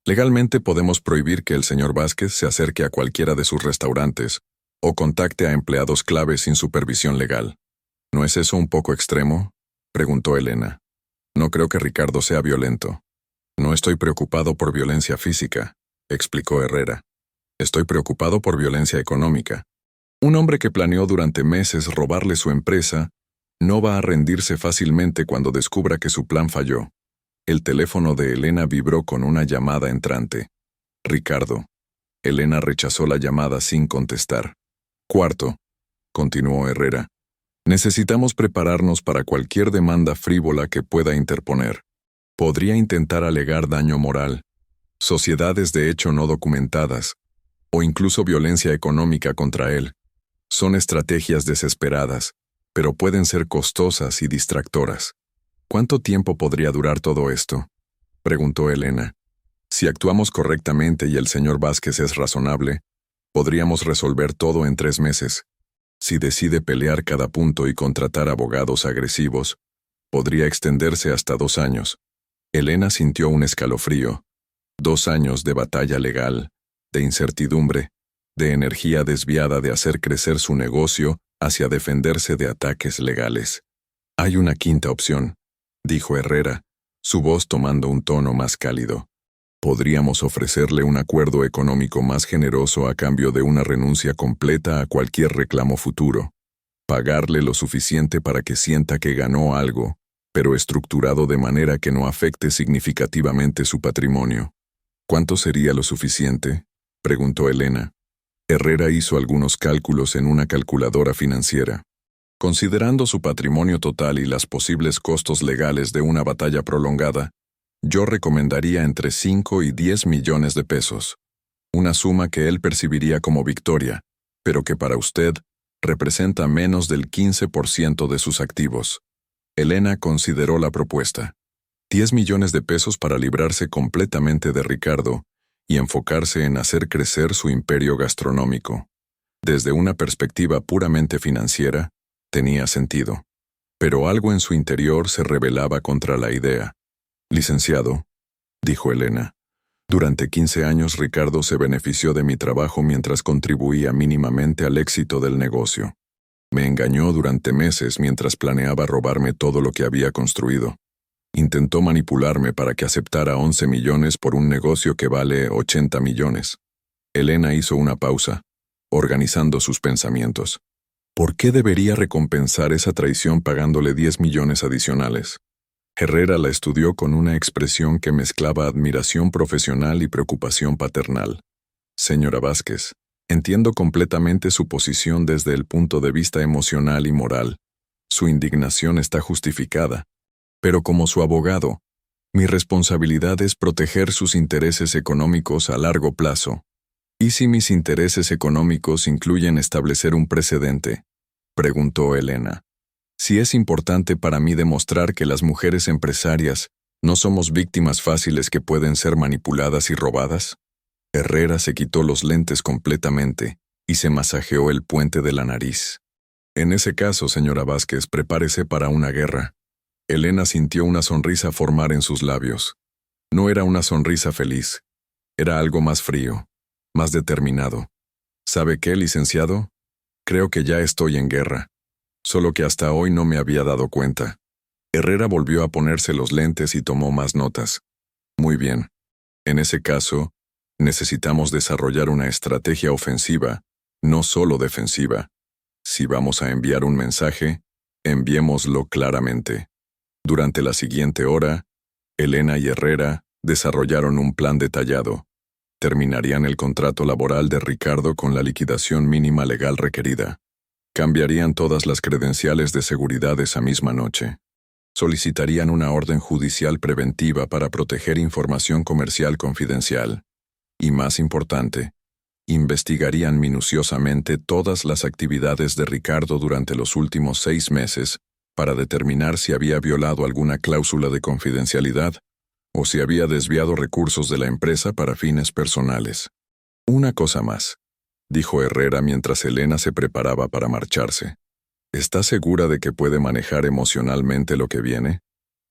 Legalmente podemos prohibir que el señor Vázquez se acerque a cualquiera de sus restaurantes o contacte a empleados clave sin supervisión legal. ¿No es eso un poco extremo?, preguntó Elena. No creo que Ricardo sea violento. No estoy preocupado por violencia física, explicó Herrera. Estoy preocupado por violencia económica. Un hombre que planeó durante meses robarle su empresa no va a rendirse fácilmente cuando descubra que su plan falló. El teléfono de Elena vibró con una llamada entrante. Ricardo. Elena rechazó la llamada sin contestar. Cuarto, continuó Herrera. Necesitamos prepararnos para cualquier demanda frívola que pueda interponer. Podría intentar alegar daño moral, sociedades de hecho no documentadas, o incluso violencia económica contra él. Son estrategias desesperadas, pero pueden ser costosas y distractoras. ¿Cuánto tiempo podría durar todo esto?, preguntó Elena. Si actuamos correctamente y el señor Vázquez es razonable, podríamos resolver todo en 3 meses. Si decide pelear cada punto y contratar abogados agresivos, podría extenderse hasta 2 años. Elena sintió un escalofrío. 2 años de batalla legal, de incertidumbre, de energía desviada de hacer crecer su negocio hacia defenderse de ataques legales. Hay una quinta opción, dijo Herrera, su voz tomando un tono más cálido. Podríamos ofrecerle un acuerdo económico más generoso a cambio de una renuncia completa a cualquier reclamo futuro. Pagarle lo suficiente para que sienta que ganó algo, pero estructurado de manera que no afecte significativamente su patrimonio. ¿Cuánto sería lo suficiente?, preguntó Elena. Herrera hizo algunos cálculos en una calculadora financiera. Considerando su patrimonio total y los posibles costos legales de una batalla prolongada, yo recomendaría entre 5 y 10 millones de pesos. Una suma que él percibiría como victoria, pero que para usted representa menos del 15% de sus activos. Elena consideró la propuesta. 10 millones de pesos para librarse completamente de Ricardo y enfocarse en hacer crecer su imperio gastronómico. Desde una perspectiva puramente financiera, tenía sentido. Pero algo en su interior se rebelaba contra la idea. Licenciado, dijo Elena, durante 15 años Ricardo se benefició de mi trabajo mientras contribuía mínimamente al éxito del negocio. Me engañó durante meses mientras planeaba robarme todo lo que había construido. Intentó manipularme para que aceptara 11 millones por un negocio que vale 80 millones. Elena hizo una pausa, organizando sus pensamientos. ¿Por qué debería recompensar esa traición pagándole 10 millones adicionales? Herrera la estudió con una expresión que mezclaba admiración profesional y preocupación paternal. Señora Vázquez, entiendo completamente su posición desde el punto de vista emocional y moral. Su indignación está justificada. Pero como su abogado, mi responsabilidad es proteger sus intereses económicos a largo plazo. ¿Y si mis intereses económicos incluyen establecer un precedente?, preguntó Elena. Si es importante para mí demostrar que las mujeres empresarias no somos víctimas fáciles que pueden ser manipuladas y robadas. Herrera se quitó los lentes completamente y se masajeó el puente de la nariz. En ese caso, señora Vázquez, prepárese para una guerra. Elena sintió una sonrisa formar en sus labios. No era una sonrisa feliz. Era algo más frío, más determinado. ¿Sabe qué, licenciado? Creo que ya estoy en guerra. Solo que hasta hoy no me había dado cuenta. Herrera volvió a ponerse los lentes y tomó más notas. Muy bien. En ese caso, necesitamos desarrollar una estrategia ofensiva, no solo defensiva. Si vamos a enviar un mensaje, enviémoslo claramente. Durante la siguiente hora, Elena y Herrera desarrollaron un plan detallado. Terminarían el contrato laboral de Ricardo con la liquidación mínima legal requerida. Cambiarían todas las credenciales de seguridad esa misma noche. Solicitarían una orden judicial preventiva para proteger información comercial confidencial. Y más importante, investigarían minuciosamente todas las actividades de Ricardo durante los últimos 6 meses para determinar si había violado alguna cláusula de confidencialidad o si había desviado recursos de la empresa para fines personales. Una cosa más, dijo Herrera mientras Elena se preparaba para marcharse. ¿Está segura de que puede manejar emocionalmente lo que viene?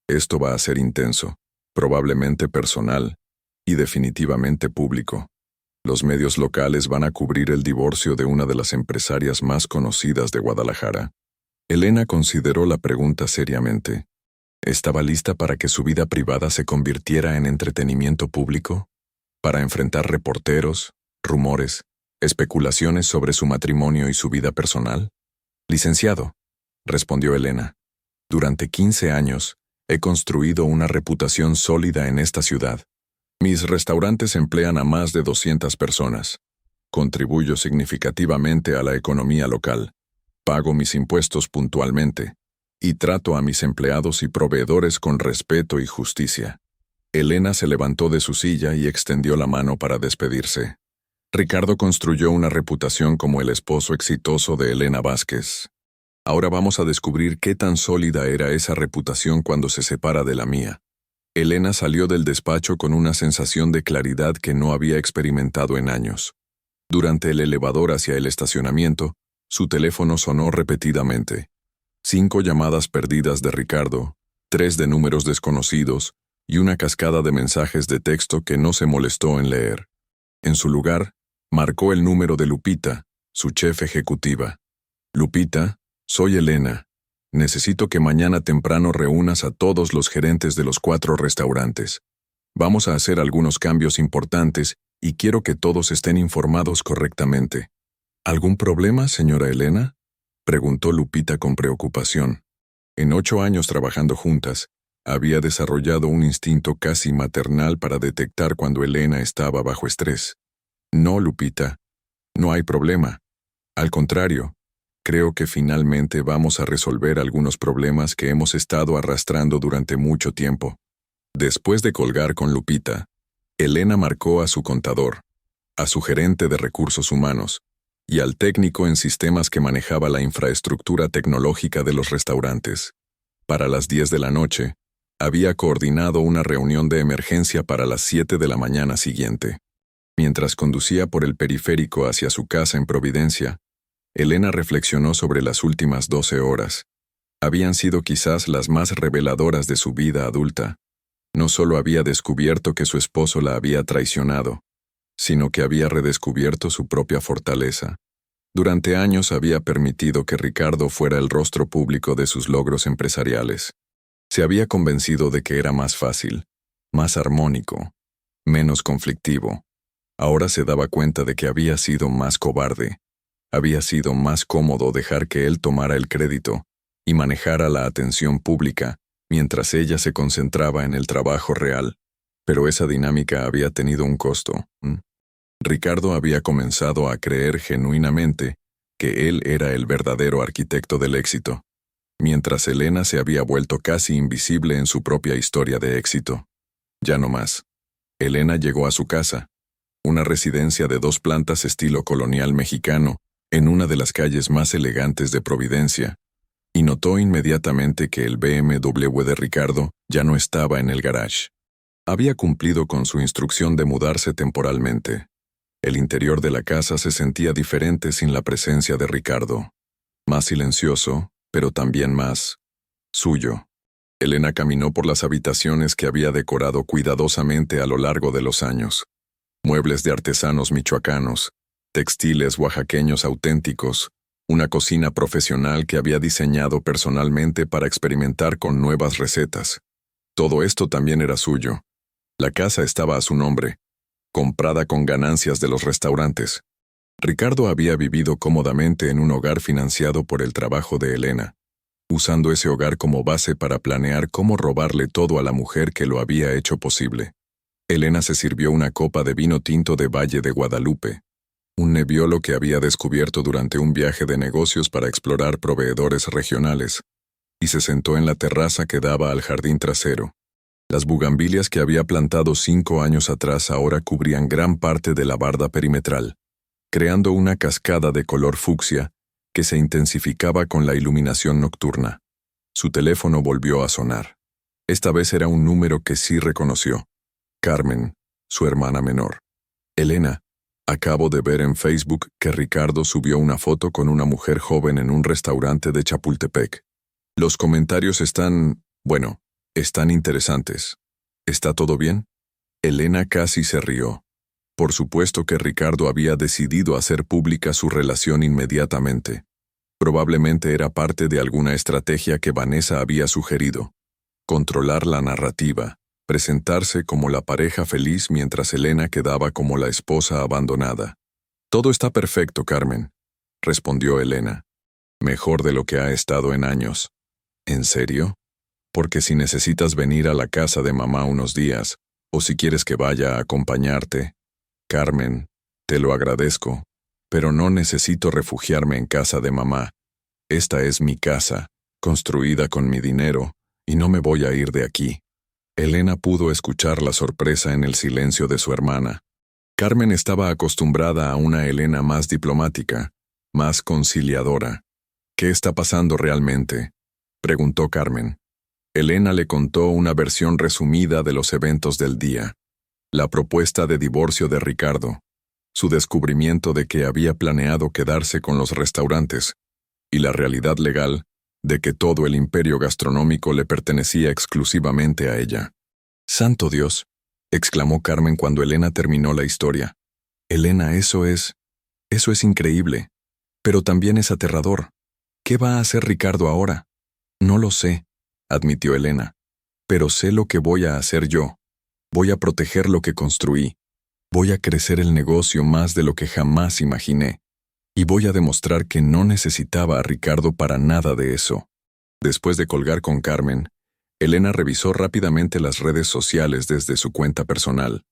Esto va a ser intenso, probablemente personal y definitivamente público. Los medios locales van a cubrir el divorcio de una de las empresarias más conocidas de Guadalajara. Elena consideró la pregunta seriamente. ¿Estaba lista para que su vida privada se convirtiera en entretenimiento público? ¿Para enfrentar reporteros, rumores, especulaciones sobre su matrimonio y su vida personal? Licenciado, respondió Elena, durante 15 años he construido una reputación sólida en esta ciudad. Mis restaurantes emplean a más de 200 personas. Contribuyo significativamente a la economía local. Pago mis impuestos puntualmente y trato a mis empleados y proveedores con respeto y justicia. Elena se levantó de su silla y extendió la mano para despedirse. Ricardo construyó una reputación como el esposo exitoso de Elena Vázquez. Ahora vamos a descubrir qué tan sólida era esa reputación cuando se separa de la mía. Elena salió del despacho con una sensación de claridad que no había experimentado en años. Durante el elevador hacia el estacionamiento, su teléfono sonó repetidamente. 5 llamadas perdidas de Ricardo, 3 de números desconocidos y una cascada de mensajes de texto que no se molestó en leer. En su lugar, marcó el número de Lupita, su chef ejecutiva. Lupita, soy Elena. Necesito que mañana temprano reúnas a todos los gerentes de los 4 restaurantes. Vamos a hacer algunos cambios importantes y quiero que todos estén informados correctamente. ¿Algún problema, señora Elena?, preguntó Lupita con preocupación. En 8 años trabajando juntas, había desarrollado un instinto casi maternal para detectar cuando Elena estaba bajo estrés. No, Lupita, no hay problema. Al contrario, creo que finalmente vamos a resolver algunos problemas que hemos estado arrastrando durante mucho tiempo. Después de colgar con Lupita, Elena marcó a su contador, a su gerente de recursos humanos y al técnico en sistemas que manejaba la infraestructura tecnológica de los restaurantes. Para las 10 de la noche, había coordinado una reunión de emergencia para las 7 de la mañana siguiente. Mientras conducía por el periférico hacia su casa en Providencia, Elena reflexionó sobre las últimas 12 horas. Habían sido quizás las más reveladoras de su vida adulta. No solo había descubierto que su esposo la había traicionado, sino que había redescubierto su propia fortaleza. Durante años había permitido que Ricardo fuera el rostro público de sus logros empresariales. Se había convencido de que era más fácil, más armónico, menos conflictivo. Ahora se daba cuenta de que había sido más cobarde. Había sido más cómodo dejar que él tomara el crédito y manejara la atención pública mientras ella se concentraba en el trabajo real. Pero esa dinámica había tenido un costo. Ricardo había comenzado a creer genuinamente que él era el verdadero arquitecto del éxito, mientras Elena se había vuelto casi invisible en su propia historia de éxito. Ya no más. Elena llegó a su casa, una residencia de 2 plantas estilo colonial mexicano, en una de las calles más elegantes de Providencia, y notó inmediatamente que el BMW de Ricardo ya no estaba en el garage. Había cumplido con su instrucción de mudarse temporalmente. El interior de la casa se sentía diferente sin la presencia de Ricardo. Más silencioso, pero también más suyo. Elena caminó por las habitaciones que había decorado cuidadosamente a lo largo de los años. Muebles de artesanos michoacanos, textiles oaxaqueños auténticos, una cocina profesional que había diseñado personalmente para experimentar con nuevas recetas. Todo esto también era suyo. La casa estaba a su nombre, comprada con ganancias de los restaurantes. Ricardo había vivido cómodamente en un hogar financiado por el trabajo de Elena, usando ese hogar como base para planear cómo robarle todo a la mujer que lo había hecho posible. Elena se sirvió una copa de vino tinto de Valle de Guadalupe, un Nebbiolo que había descubierto durante un viaje de negocios para explorar proveedores regionales, y se sentó en la terraza que daba al jardín trasero. Las bugambilias que había plantado 5 años atrás ahora cubrían gran parte de la barda perimetral, creando una cascada de color fucsia que se intensificaba con la iluminación nocturna. Su teléfono volvió a sonar. Esta vez era un número que sí reconoció. Carmen, su hermana menor. Elena, acabo de ver en Facebook que Ricardo subió una foto con una mujer joven en un restaurante de Chapultepec. Los comentarios están interesantes. ¿Está todo bien? Elena casi se rió. Por supuesto que Ricardo había decidido hacer pública su relación inmediatamente. Probablemente era parte de alguna estrategia que Vanessa había sugerido. Controlar la narrativa, presentarse como la pareja feliz mientras Elena quedaba como la esposa abandonada. Todo está perfecto, Carmen, respondió Elena. Mejor de lo que ha estado en años. ¿En serio? Porque si necesitas venir a la casa de mamá unos días, o si quieres que vaya a acompañarte, Carmen, te lo agradezco, pero no necesito refugiarme en casa de mamá. Esta es mi casa, construida con mi dinero, y no me voy a ir de aquí. Elena pudo escuchar la sorpresa en el silencio de su hermana. Carmen estaba acostumbrada a una Elena más diplomática, más conciliadora. ¿Qué está pasando realmente?, preguntó Carmen. Elena le contó una versión resumida de los eventos del día. La propuesta de divorcio de Ricardo, su descubrimiento de que había planeado quedarse con los restaurantes, y la realidad legal de que todo el imperio gastronómico le pertenecía exclusivamente a ella. «¡Santo Dios!», exclamó Carmen cuando Elena terminó la historia. «Elena, eso es increíble, pero también es aterrador. ¿Qué va a hacer Ricardo ahora?». «No lo sé», admitió Elena, «pero sé lo que voy a hacer yo. Voy a proteger lo que construí. Voy a crecer el negocio más de lo que jamás imaginé. Y voy a demostrar que no necesitaba a Ricardo para nada de eso». Después de colgar con Carmen, Elena revisó rápidamente las redes sociales desde su cuenta personal.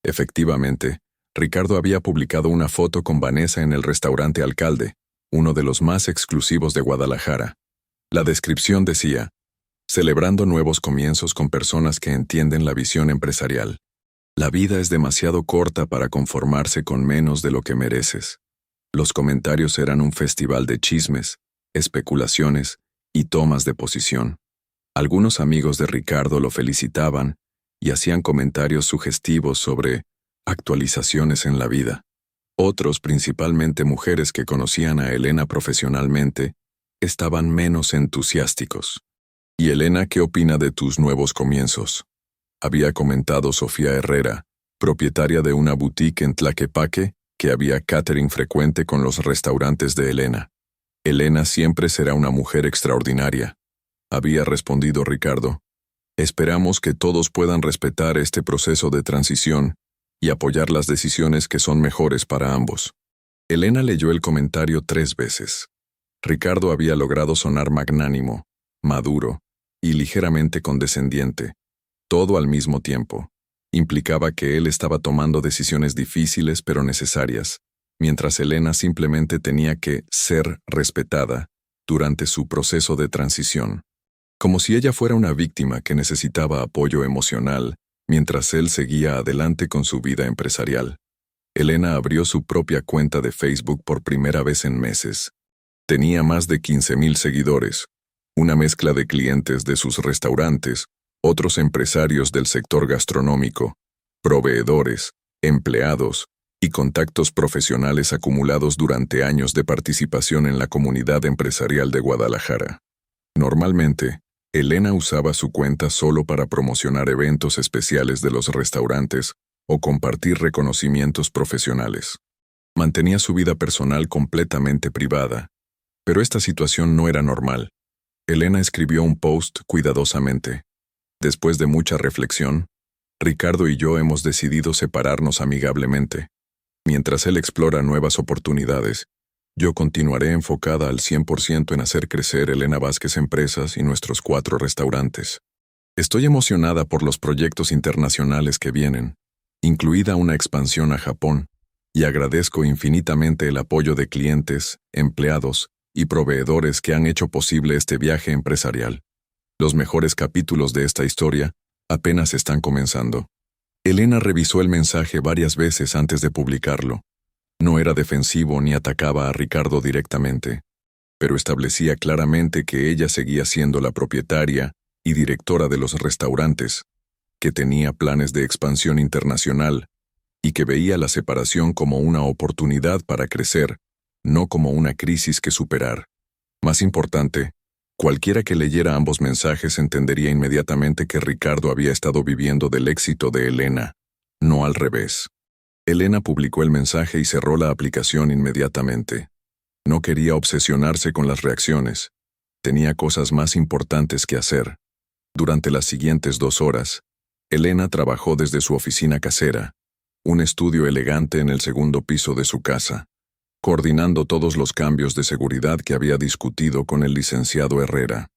Efectivamente, Ricardo había publicado una foto con Vanessa en el restaurante Alcalde, uno de los más exclusivos de Guadalajara. La descripción decía: «Celebrando nuevos comienzos con personas que entienden la visión empresarial. La vida es demasiado corta para conformarse con menos de lo que mereces». Los comentarios eran un festival de chismes, especulaciones y tomas de posición. Algunos amigos de Ricardo lo felicitaban y hacían comentarios sugestivos sobre actualizaciones en la vida. Otros, principalmente mujeres que conocían a Elena profesionalmente, estaban menos entusiásticos. «¿Y Elena qué opina de tus nuevos comienzos?», había comentado Sofía Herrera, propietaria de una boutique en Tlaquepaque, que había catering frecuente con los restaurantes de Elena. «Elena siempre será una mujer extraordinaria», había respondido Ricardo. «Esperamos que todos puedan respetar este proceso de transición y apoyar las decisiones que son mejores para ambos». Elena leyó el comentario 3 veces. Ricardo había logrado sonar magnánimo, maduro y ligeramente condescendiente, todo al mismo tiempo. Implicaba que él estaba tomando decisiones difíciles pero necesarias, mientras Elena simplemente tenía que ser respetada durante su proceso de transición, como si ella fuera una víctima que necesitaba apoyo emocional mientras él seguía adelante con su vida empresarial. Elena abrió su propia cuenta de Facebook por primera vez en meses. Tenía más de 15,000 seguidores, una mezcla de clientes de sus restaurantes, otros empresarios del sector gastronómico, proveedores, empleados y contactos profesionales acumulados durante años de participación en la comunidad empresarial de Guadalajara. Normalmente, Elena usaba su cuenta solo para promocionar eventos especiales de los restaurantes o compartir reconocimientos profesionales. Mantenía su vida personal completamente privada, pero esta situación no era normal. Elena escribió un post cuidadosamente. Después de mucha reflexión, Ricardo y yo hemos decidido separarnos amigablemente. Mientras él explora nuevas oportunidades, yo continuaré enfocada al 100% en hacer crecer Elena Vázquez Empresas y nuestros 4 restaurantes. Estoy emocionada por los proyectos internacionales que vienen, incluida una expansión a Japón, y agradezco infinitamente el apoyo de clientes, empleados y proveedores que han hecho posible este viaje empresarial. Los mejores capítulos de esta historia apenas están comenzando. Elena revisó el mensaje varias veces antes de publicarlo. No era defensivo ni atacaba a Ricardo directamente, pero establecía claramente que ella seguía siendo la propietaria y directora de los restaurantes, que tenía planes de expansión internacional y que veía la separación como una oportunidad para crecer, no como una crisis que superar. Más importante, cualquiera que leyera ambos mensajes entendería inmediatamente que Ricardo había estado viviendo del éxito de Elena, no al revés. Elena publicó el mensaje y cerró la aplicación inmediatamente. No quería obsesionarse con las reacciones. Tenía cosas más importantes que hacer. Durante las siguientes 2 horas, Elena trabajó desde su oficina casera, un estudio elegante en el segundo piso de su casa, coordinando todos los cambios de seguridad que había discutido con el licenciado Herrera.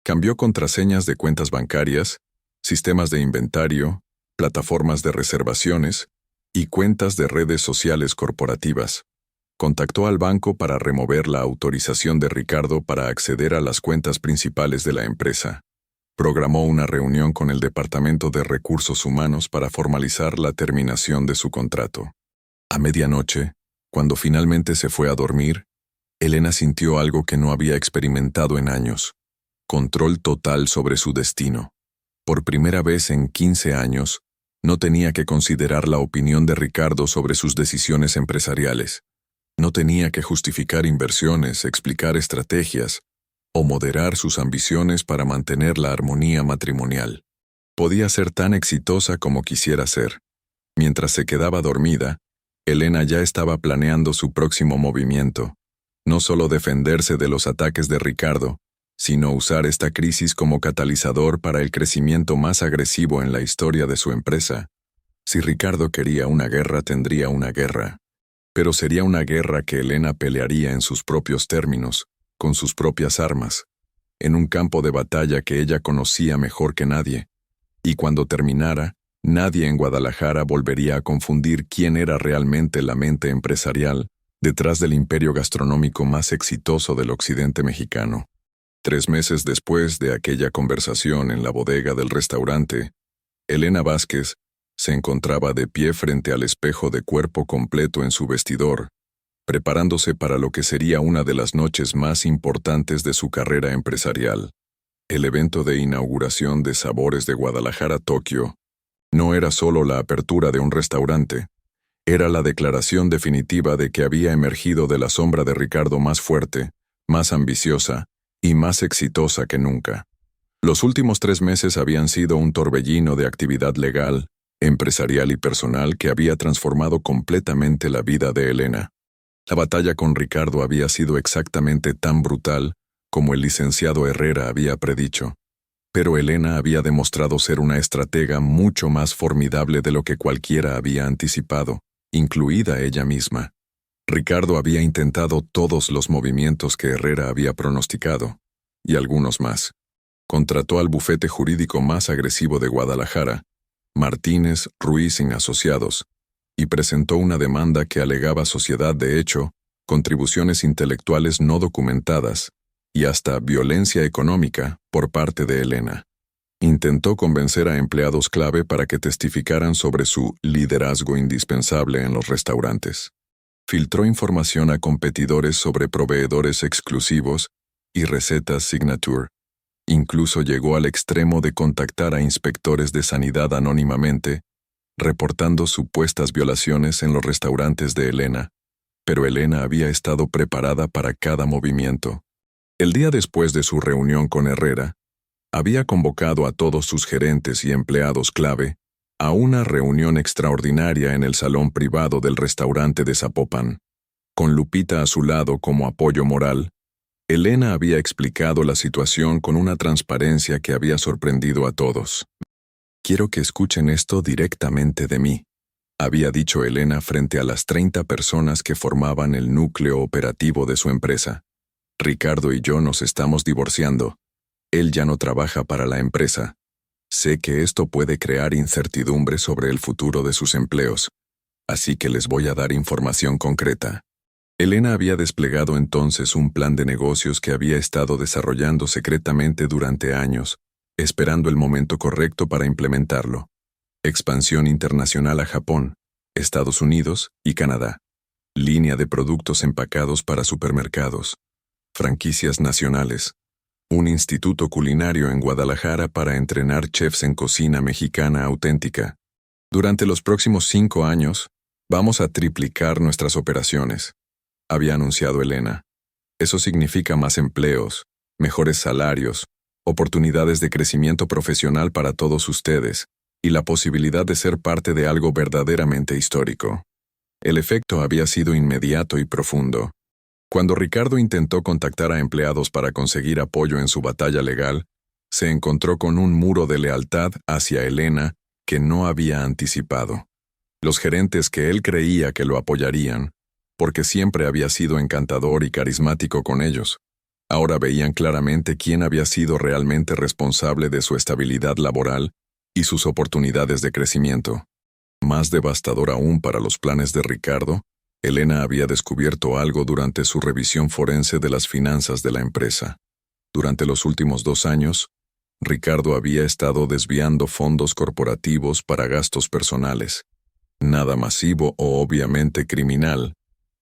Cambió contraseñas de cuentas bancarias, sistemas de inventario, plataformas de reservaciones y cuentas de redes sociales corporativas. Contactó al banco para remover la autorización de Ricardo para acceder a las cuentas principales de la empresa. Programó una reunión con el Departamento de Recursos Humanos para formalizar la terminación de su contrato. A medianoche, cuando finalmente se fue a dormir, Elena sintió algo que no había experimentado en años: control total sobre su destino. Por primera vez en 15 años, no tenía que considerar la opinión de Ricardo sobre sus decisiones empresariales. No tenía que justificar inversiones, explicar estrategias o moderar sus ambiciones para mantener la armonía matrimonial. Podía ser tan exitosa como quisiera ser. Mientras se quedaba dormida, Elena ya estaba planeando su próximo movimiento. No solo defenderse de los ataques de Ricardo, sino usar esta crisis como catalizador para el crecimiento más agresivo en la historia de su empresa. Si Ricardo quería una guerra, tendría una guerra. Pero sería una guerra que Elena pelearía en sus propios términos, con sus propias armas, en un campo de batalla que ella conocía mejor que nadie. Y cuando terminara, nadie en Guadalajara volvería a confundir quién era realmente la mente empresarial detrás del imperio gastronómico más exitoso del occidente mexicano. 3 meses después de aquella conversación en la bodega del restaurante, Elena Vázquez se encontraba de pie frente al espejo de cuerpo completo en su vestidor, preparándose para lo que sería una de las noches más importantes de su carrera empresarial. El evento de inauguración de Sabores de Guadalajara, Tokio, no era solo la apertura de un restaurante, era la declaración definitiva de que había emergido de la sombra de Ricardo más fuerte, más ambiciosa y más exitosa que nunca. Los últimos 3 meses habían sido un torbellino de actividad legal, empresarial y personal que había transformado completamente la vida de Elena. La batalla con Ricardo había sido exactamente tan brutal como el licenciado Herrera había predicho. Pero Elena había demostrado ser una estratega mucho más formidable de lo que cualquiera había anticipado, incluida ella misma. Ricardo había intentado todos los movimientos que Herrera había pronosticado, y algunos más. Contrató al bufete jurídico más agresivo de Guadalajara, Martínez, Ruiz y Asociados, y presentó una demanda que alegaba sociedad de hecho, contribuciones intelectuales no documentadas y hasta violencia económica por parte de Elena. Intentó convencer a empleados clave para que testificaran sobre su liderazgo indispensable en los restaurantes. Filtró información a competidores sobre proveedores exclusivos y recetas signature. Incluso llegó al extremo de contactar a inspectores de sanidad anónimamente, reportando supuestas violaciones en los restaurantes de Elena. Pero Elena había estado preparada para cada movimiento. El día después de su reunión con Herrera, había convocado a todos sus gerentes y empleados clave a una reunión extraordinaria en el salón privado del restaurante de Zapopan. Con Lupita a su lado como apoyo moral, Elena había explicado la situación con una transparencia que había sorprendido a todos. «Quiero que escuchen esto directamente de mí», había dicho Elena frente a las 30 personas que formaban el núcleo operativo de su empresa. «Ricardo y yo nos estamos divorciando. Él ya no trabaja para la empresa. Sé que esto puede crear incertidumbre sobre el futuro de sus empleos, así que les voy a dar información concreta». Elena había desplegado entonces un plan de negocios que había estado desarrollando secretamente durante años, esperando el momento correcto para implementarlo. Expansión internacional a Japón, Estados Unidos y Canadá. Línea de productos empacados para supermercados. Franquicias nacionales. Un instituto culinario en Guadalajara para entrenar chefs en cocina mexicana auténtica. Durante los próximos 5 años, vamos a triplicar nuestras operaciones, había anunciado Elena. Eso significa más empleos, mejores salarios, oportunidades de crecimiento profesional para todos ustedes, y la posibilidad de ser parte de algo verdaderamente histórico. El efecto había sido inmediato y profundo. Cuando Ricardo intentó contactar a empleados para conseguir apoyo en su batalla legal, se encontró con un muro de lealtad hacia Elena que no había anticipado. Los gerentes que él creía que lo apoyarían, porque siempre había sido encantador y carismático con ellos, ahora veían claramente quién había sido realmente responsable de su estabilidad laboral y sus oportunidades de crecimiento. Más devastador aún para los planes de Ricardo, Elena había descubierto algo durante su revisión forense de las finanzas de la empresa. Durante los últimos 2 años, Ricardo había estado desviando fondos corporativos para gastos personales. Nada masivo o obviamente criminal,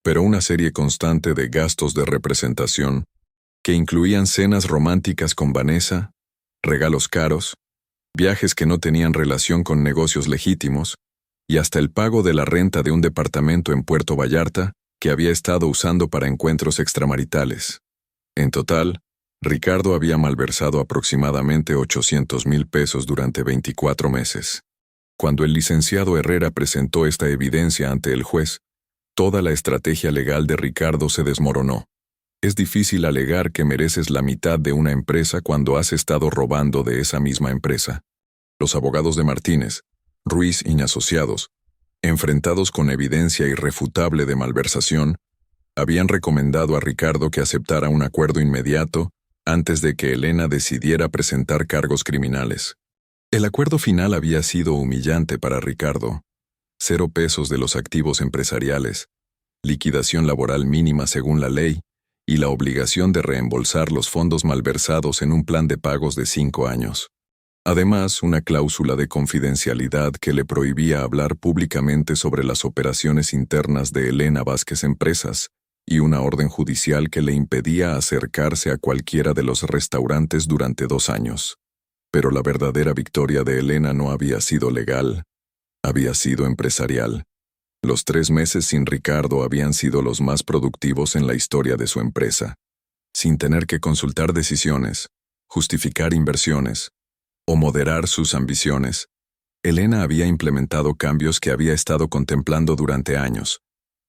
pero una serie constante de gastos de representación que incluían cenas románticas con Vanessa, regalos caros, viajes que no tenían relación con negocios legítimos, y hasta el pago de la renta de un departamento en Puerto Vallarta que había estado usando para encuentros extramaritales. En total, Ricardo había malversado aproximadamente 800,000 pesos durante 24 meses. Cuando el licenciado Herrera presentó esta evidencia ante el juez, toda la estrategia legal de Ricardo se desmoronó. Es difícil alegar que mereces la mitad de una empresa cuando has estado robando de esa misma empresa. Los abogados de Martínez, Ruiz y Asociados, enfrentados con evidencia irrefutable de malversación, habían recomendado a Ricardo que aceptara un acuerdo inmediato antes de que Elena decidiera presentar cargos criminales. El acuerdo final había sido humillante para Ricardo. 0 pesos de los activos empresariales, liquidación laboral mínima según la ley y la obligación de reembolsar los fondos malversados en un plan de pagos de 5 años. Además, una cláusula de confidencialidad que le prohibía hablar públicamente sobre las operaciones internas de Elena Vázquez Empresas y una orden judicial que le impedía acercarse a cualquiera de los restaurantes durante 2 años. Pero la verdadera victoria de Elena no había sido legal, había sido empresarial. Los 3 meses sin Ricardo habían sido los más productivos en la historia de su empresa. Sin tener que consultar decisiones, justificar inversiones o moderar sus ambiciones, Elena había implementado cambios que había estado contemplando durante años.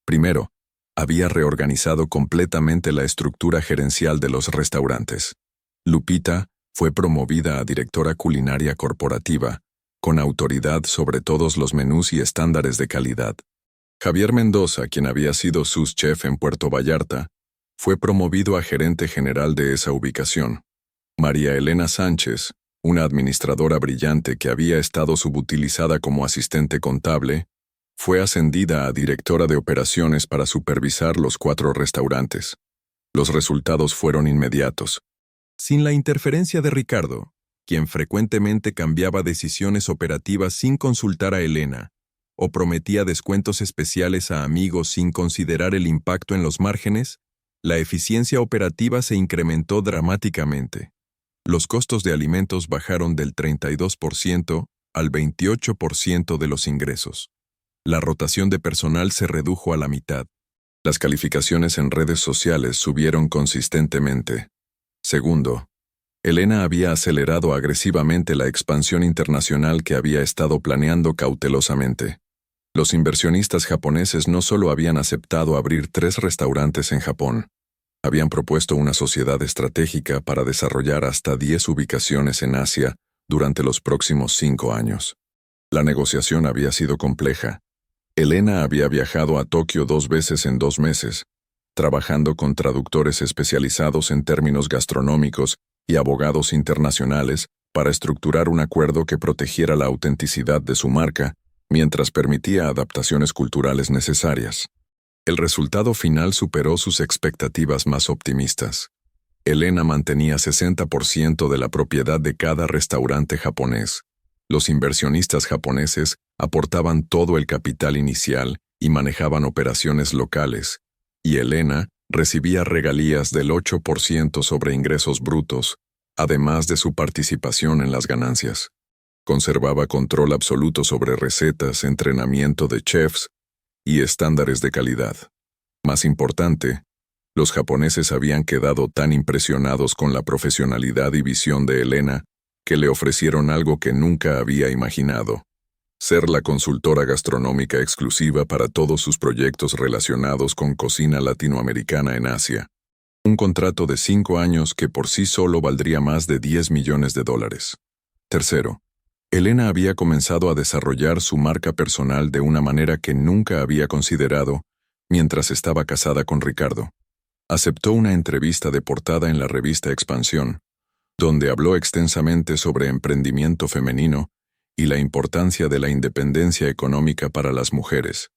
Primero, había reorganizado completamente la estructura gerencial de los restaurantes. Lupita fue promovida a directora culinaria corporativa, con autoridad sobre todos los menús y estándares de calidad. Javier Mendoza, quien había sido sous-chef en Puerto Vallarta, fue promovido a gerente general de esa ubicación. María Elena Sánchez, Una administradora brillante que había estado subutilizada como asistente contable, fue ascendida a directora de operaciones para supervisar los 4 restaurantes. Los resultados fueron inmediatos. Sin la interferencia de Ricardo, quien frecuentemente cambiaba decisiones operativas sin consultar a Elena, o prometía descuentos especiales a amigos sin considerar el impacto en los márgenes, la eficiencia operativa se incrementó dramáticamente. Los costos de alimentos bajaron del 32% al 28% de los ingresos. La rotación de personal se redujo a la mitad. Las calificaciones en redes sociales subieron consistentemente. Segundo, Elena había acelerado agresivamente la expansión internacional que había estado planeando cautelosamente. Los inversionistas japoneses no solo habían aceptado abrir 3 restaurantes en Japón, habían propuesto una sociedad estratégica para desarrollar hasta 10 ubicaciones en Asia durante los próximos 5 años. La negociación había sido compleja. Elena había viajado a Tokio 2 veces en 2 meses, trabajando con traductores especializados en términos gastronómicos y abogados internacionales para estructurar un acuerdo que protegiera la autenticidad de su marca mientras permitía adaptaciones culturales necesarias. El resultado final superó sus expectativas más optimistas. Elena mantenía 60% de la propiedad de cada restaurante japonés. Los inversionistas japoneses aportaban todo el capital inicial y manejaban operaciones locales, y Elena recibía regalías del 8% sobre ingresos brutos, además de su participación en las ganancias. Conservaba control absoluto sobre recetas, entrenamiento de chefs y estándares de calidad. Más importante, los japoneses habían quedado tan impresionados con la profesionalidad y visión de Elena que le ofrecieron algo que nunca había imaginado: ser la consultora gastronómica exclusiva para todos sus proyectos relacionados con cocina latinoamericana en Asia. Un contrato de 5 años que por sí solo valdría más de $10 millones. Tercero, Elena había comenzado a desarrollar su marca personal de una manera que nunca había considerado mientras estaba casada con Ricardo. Aceptó una entrevista de portada en la revista Expansión, donde habló extensamente sobre emprendimiento femenino y la importancia de la independencia económica para las mujeres.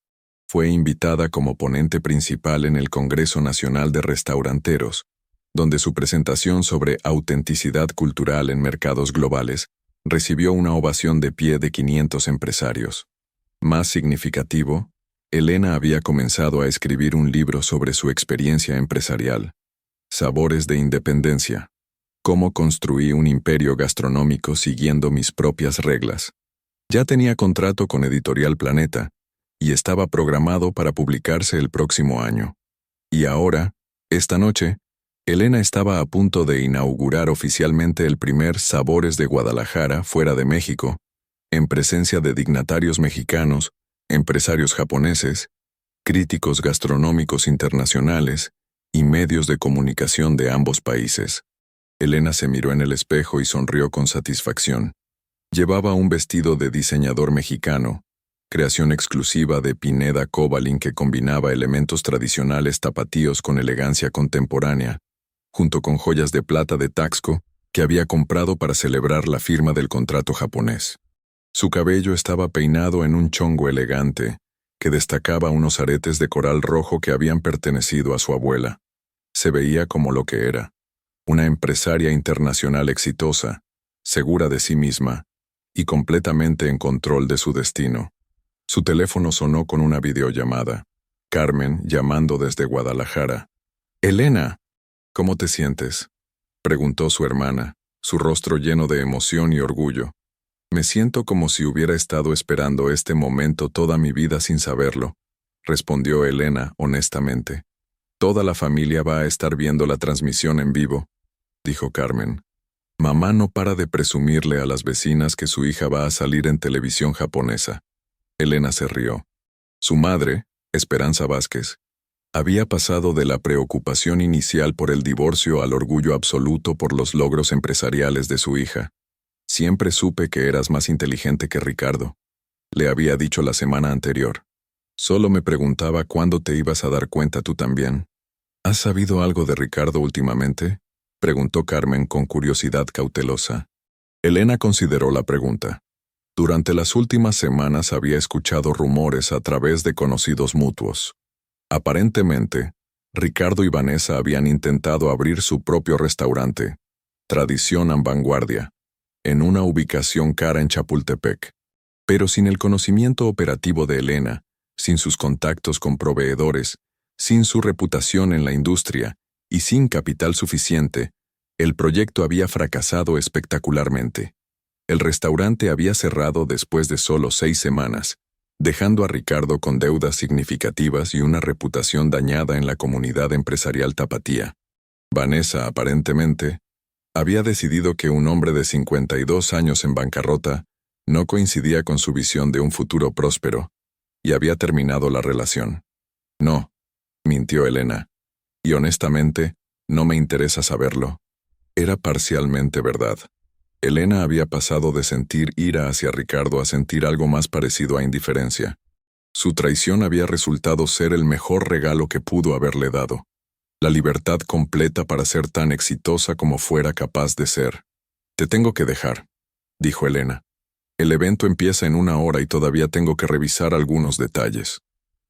Fue invitada como ponente principal en el Congreso Nacional de Restauranteros, donde su presentación sobre autenticidad cultural en mercados globales recibió una ovación de pie de 500 empresarios. Más significativo, Elena había comenzado a escribir un libro sobre su experiencia empresarial, Sabores de Independencia: cómo construí un imperio gastronómico siguiendo mis propias reglas. Ya tenía contrato con Editorial Planeta y estaba programado para publicarse el próximo año. Y ahora, esta noche, Elena estaba a punto de inaugurar oficialmente el primer Sabores de Guadalajara fuera de México, en presencia de dignatarios mexicanos, empresarios japoneses, críticos gastronómicos internacionales y medios de comunicación de ambos países. Elena se miró en el espejo y sonrió con satisfacción. Llevaba un vestido de diseñador mexicano, creación exclusiva de Pineda Cobalin que combinaba elementos tradicionales tapatíos con elegancia contemporánea, junto con joyas de plata de Taxco que había comprado para celebrar la firma del contrato japonés. Su cabello estaba peinado en un chongo elegante, que destacaba unos aretes de coral rojo que habían pertenecido a su abuela. Se veía como lo que era: una empresaria internacional exitosa, segura de sí misma, y completamente en control de su destino. Su teléfono sonó con una videollamada. Carmen, llamando desde Guadalajara. «Elena, ¿cómo te sientes?», preguntó su hermana, su rostro lleno de emoción y orgullo. «Me siento como si hubiera estado esperando este momento toda mi vida sin saberlo», respondió Elena honestamente. «Toda la familia va a estar viendo la transmisión en vivo», dijo Carmen. «Mamá no para de presumirle a las vecinas que su hija va a salir en televisión japonesa». Elena se rió. Su madre, Esperanza Vázquez, había pasado de la preocupación inicial por el divorcio al orgullo absoluto por los logros empresariales de su hija. «Siempre supe que eras más inteligente que Ricardo», le había dicho la semana anterior. «Solo me preguntaba cuándo te ibas a dar cuenta tú también». «¿Has sabido algo de Ricardo últimamente?», preguntó Carmen con curiosidad cautelosa. Elena consideró la pregunta. Durante las últimas semanas había escuchado rumores a través de conocidos mutuos. Aparentemente, Ricardo y Vanessa habían intentado abrir su propio restaurante, Tradición en Vanguardia, en una ubicación cara en Chapultepec. Pero sin el conocimiento operativo de Elena, sin sus contactos con proveedores, sin su reputación en la industria y sin capital suficiente, el proyecto había fracasado espectacularmente. El restaurante había cerrado después de solo 6 semanas, dejando a Ricardo con deudas significativas y una reputación dañada en la comunidad empresarial tapatía. Vanessa, aparentemente, había decidido que un hombre de 52 años en bancarrota no coincidía con su visión de un futuro próspero, y había terminado la relación. No, mintió Elena, y honestamente, no me interesa saberlo. Era parcialmente verdad. Elena había pasado de sentir ira hacia Ricardo a sentir algo más parecido a indiferencia. Su traición había resultado ser el mejor regalo que pudo haberle dado. La libertad completa para ser tan exitosa como fuera capaz de ser. Te tengo que dejar, dijo Elena. El evento empieza en 1 hora y todavía tengo que revisar algunos detalles.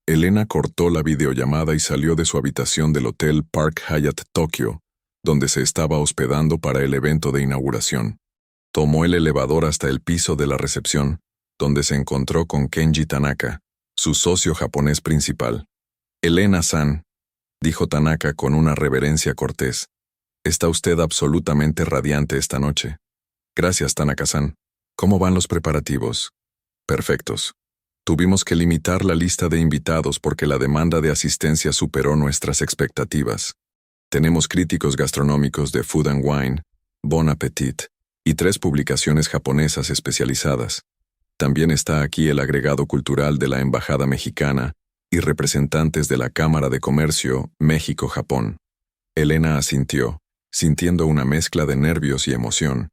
Elena cortó la videollamada y salió de su habitación del Hotel Park Hyatt Tokio, donde se estaba hospedando para el evento de inauguración. Tomó el elevador hasta el piso de la recepción, donde se encontró con Kenji Tanaka, su socio japonés principal. Elena-san, dijo Tanaka con una reverencia cortés. Está usted absolutamente radiante esta noche. Gracias, Tanaka-san. ¿Cómo van los preparativos? Perfectos. Tuvimos que limitar la lista de invitados porque la demanda de asistencia superó nuestras expectativas. Tenemos críticos gastronómicos de Food and Wine, Bon Appetit, y 3 publicaciones japonesas especializadas. También está aquí el agregado cultural de la Embajada Mexicana y representantes de la Cámara de Comercio México-Japón. Elena asintió, sintiendo una mezcla de nervios y emoción.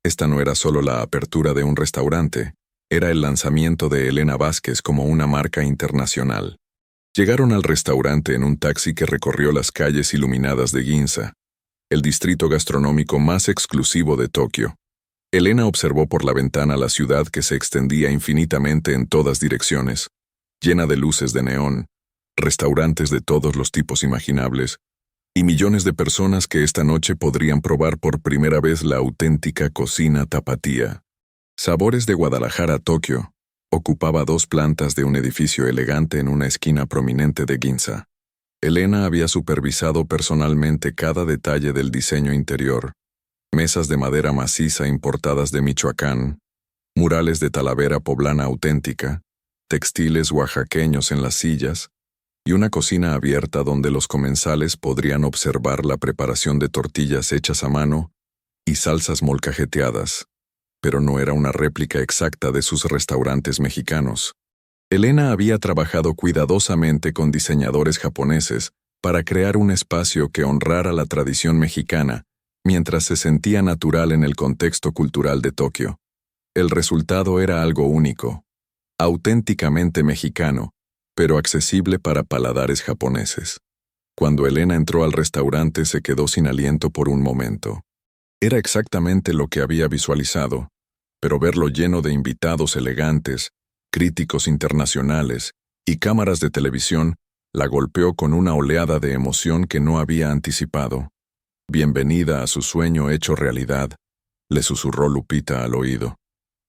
Esta no era solo la apertura de un restaurante, era el lanzamiento de Elena Vázquez como una marca internacional. Llegaron al restaurante en un taxi que recorrió las calles iluminadas de Ginza, el distrito gastronómico más exclusivo de Tokio. Elena observó por la ventana la ciudad que se extendía infinitamente en todas direcciones, llena de luces de neón, restaurantes de todos los tipos imaginables, y millones de personas que esta noche podrían probar por primera vez la auténtica cocina tapatía. Sabores de Guadalajara, Tokio, ocupaba 2 plantas de un edificio elegante en una esquina prominente de Ginza. Elena había supervisado personalmente cada detalle del diseño interior. Mesas de madera maciza importadas de Michoacán, murales de talavera poblana auténtica, textiles oaxaqueños en las sillas, y una cocina abierta donde los comensales podrían observar la preparación de tortillas hechas a mano y salsas molcajeteadas, pero no era una réplica exacta de sus restaurantes mexicanos. Elena había trabajado cuidadosamente con diseñadores japoneses para crear un espacio que honrara la tradición mexicana, mientras se sentía natural en el contexto cultural de Tokio. El resultado era algo único, auténticamente mexicano, pero accesible para paladares japoneses. Cuando Elena entró al restaurante se quedó sin aliento por un momento. Era exactamente lo que había visualizado, pero verlo lleno de invitados elegantes, críticos internacionales y cámaras de televisión la golpeó con una oleada de emoción que no había anticipado. Bienvenida a su sueño hecho realidad, le susurró Lupita al oído.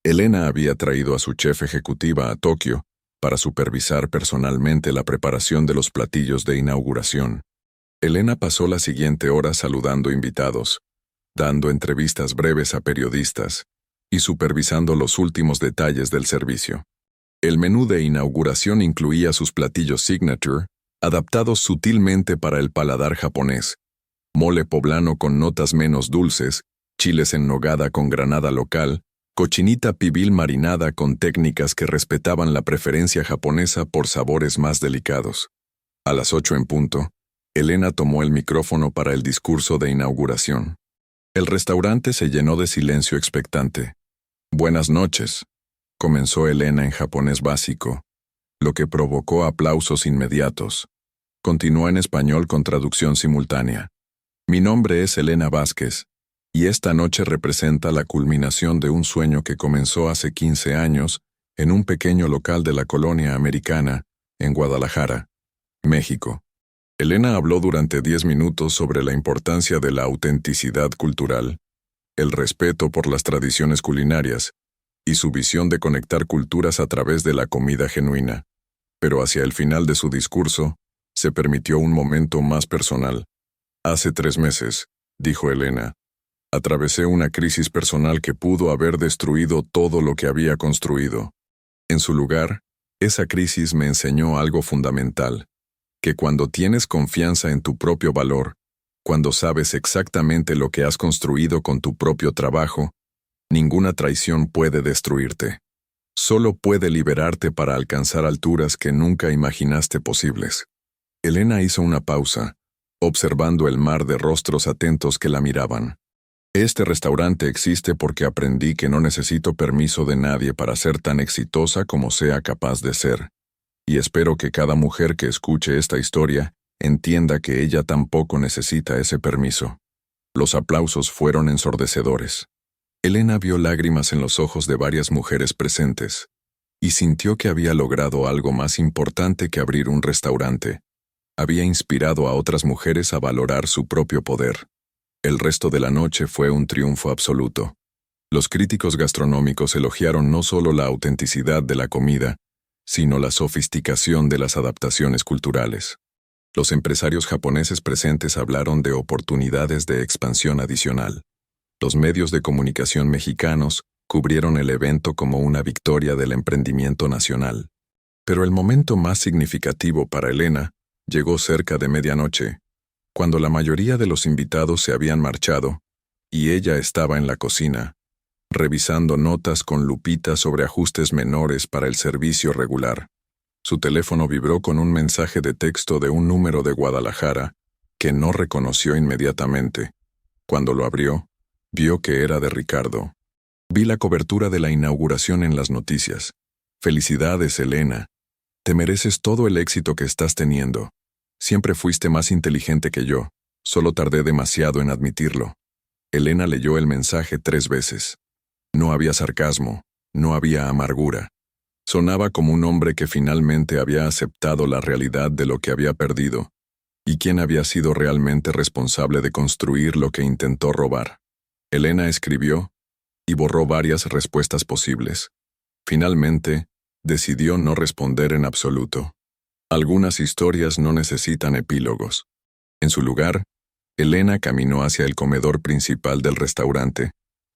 Elena había traído a su chef ejecutiva a Tokio para supervisar personalmente la preparación de los platillos de inauguración. Elena pasó la siguiente hora saludando invitados, dando entrevistas breves a periodistas y supervisando los últimos detalles del servicio. El menú de inauguración incluía sus platillos signature, adaptados sutilmente para el paladar japonés, mole poblano con notas menos dulces, chiles en nogada con granada local, cochinita pibil marinada con técnicas que respetaban la preferencia japonesa por sabores más delicados. A las 8 en punto, Elena tomó el micrófono para el discurso de inauguración. El restaurante se llenó de silencio expectante. Buenas noches, comenzó Elena en japonés básico, lo que provocó aplausos inmediatos. Continuó en español con traducción simultánea. Mi nombre es Elena Vázquez, Y esta noche representa la culminación de un sueño que comenzó hace 15 años en un pequeño local de la colonia americana, en Guadalajara, México. Elena habló durante 10 minutos sobre la importancia de la autenticidad cultural, el respeto por las tradiciones culinarias y su visión de conectar culturas a través de la comida genuina. Pero hacia el final de su discurso, se permitió un momento más personal. Hace 3 meses, dijo Elena, atravesé una crisis personal que pudo haber destruido todo lo que había construido. En su lugar, esa crisis me enseñó algo fundamental, que cuando tienes confianza en tu propio valor, cuando sabes exactamente lo que has construido con tu propio trabajo, ninguna traición puede destruirte. Solo puede liberarte para alcanzar alturas que nunca imaginaste posibles. Elena hizo una pausa, observando el mar de rostros atentos que la miraban. Este restaurante existe porque aprendí que no necesito permiso de nadie para ser tan exitosa como sea capaz de ser. Y espero que cada mujer que escuche esta historia entienda que ella tampoco necesita ese permiso. Los aplausos fueron ensordecedores. Elena vio lágrimas en los ojos de varias mujeres presentes y sintió que había logrado algo más importante que abrir un restaurante. Había inspirado a otras mujeres a valorar su propio poder. El resto de la noche fue un triunfo absoluto. Los críticos gastronómicos elogiaron no solo la autenticidad de la comida, sino la sofisticación de las adaptaciones culturales. Los empresarios japoneses presentes hablaron de oportunidades de expansión adicional. Los medios de comunicación mexicanos cubrieron el evento como una victoria del emprendimiento nacional. Pero el momento más significativo para Elena llegó cerca de medianoche, cuando la mayoría de los invitados se habían marchado, y ella estaba en la cocina, revisando notas con lupita sobre ajustes menores para el servicio regular. Su teléfono vibró con un mensaje de texto de un número de Guadalajara, que no reconoció inmediatamente. Cuando lo abrió, vio que era de Ricardo. Vi la cobertura de la inauguración en las noticias. Felicidades, Elena. Te mereces todo el éxito que estás teniendo. Siempre fuiste más inteligente que yo. Solo tardé demasiado en admitirlo. Elena leyó el mensaje 3 veces. No había sarcasmo, no había amargura. Sonaba como un hombre que finalmente había aceptado la realidad de lo que había perdido, y quién había sido realmente responsable de construir lo que intentó robar. Elena escribió y borró varias respuestas posibles. Finalmente, decidió no responder en absoluto. Algunas historias no necesitan epílogos. En su lugar, Elena caminó hacia el comedor principal del restaurante,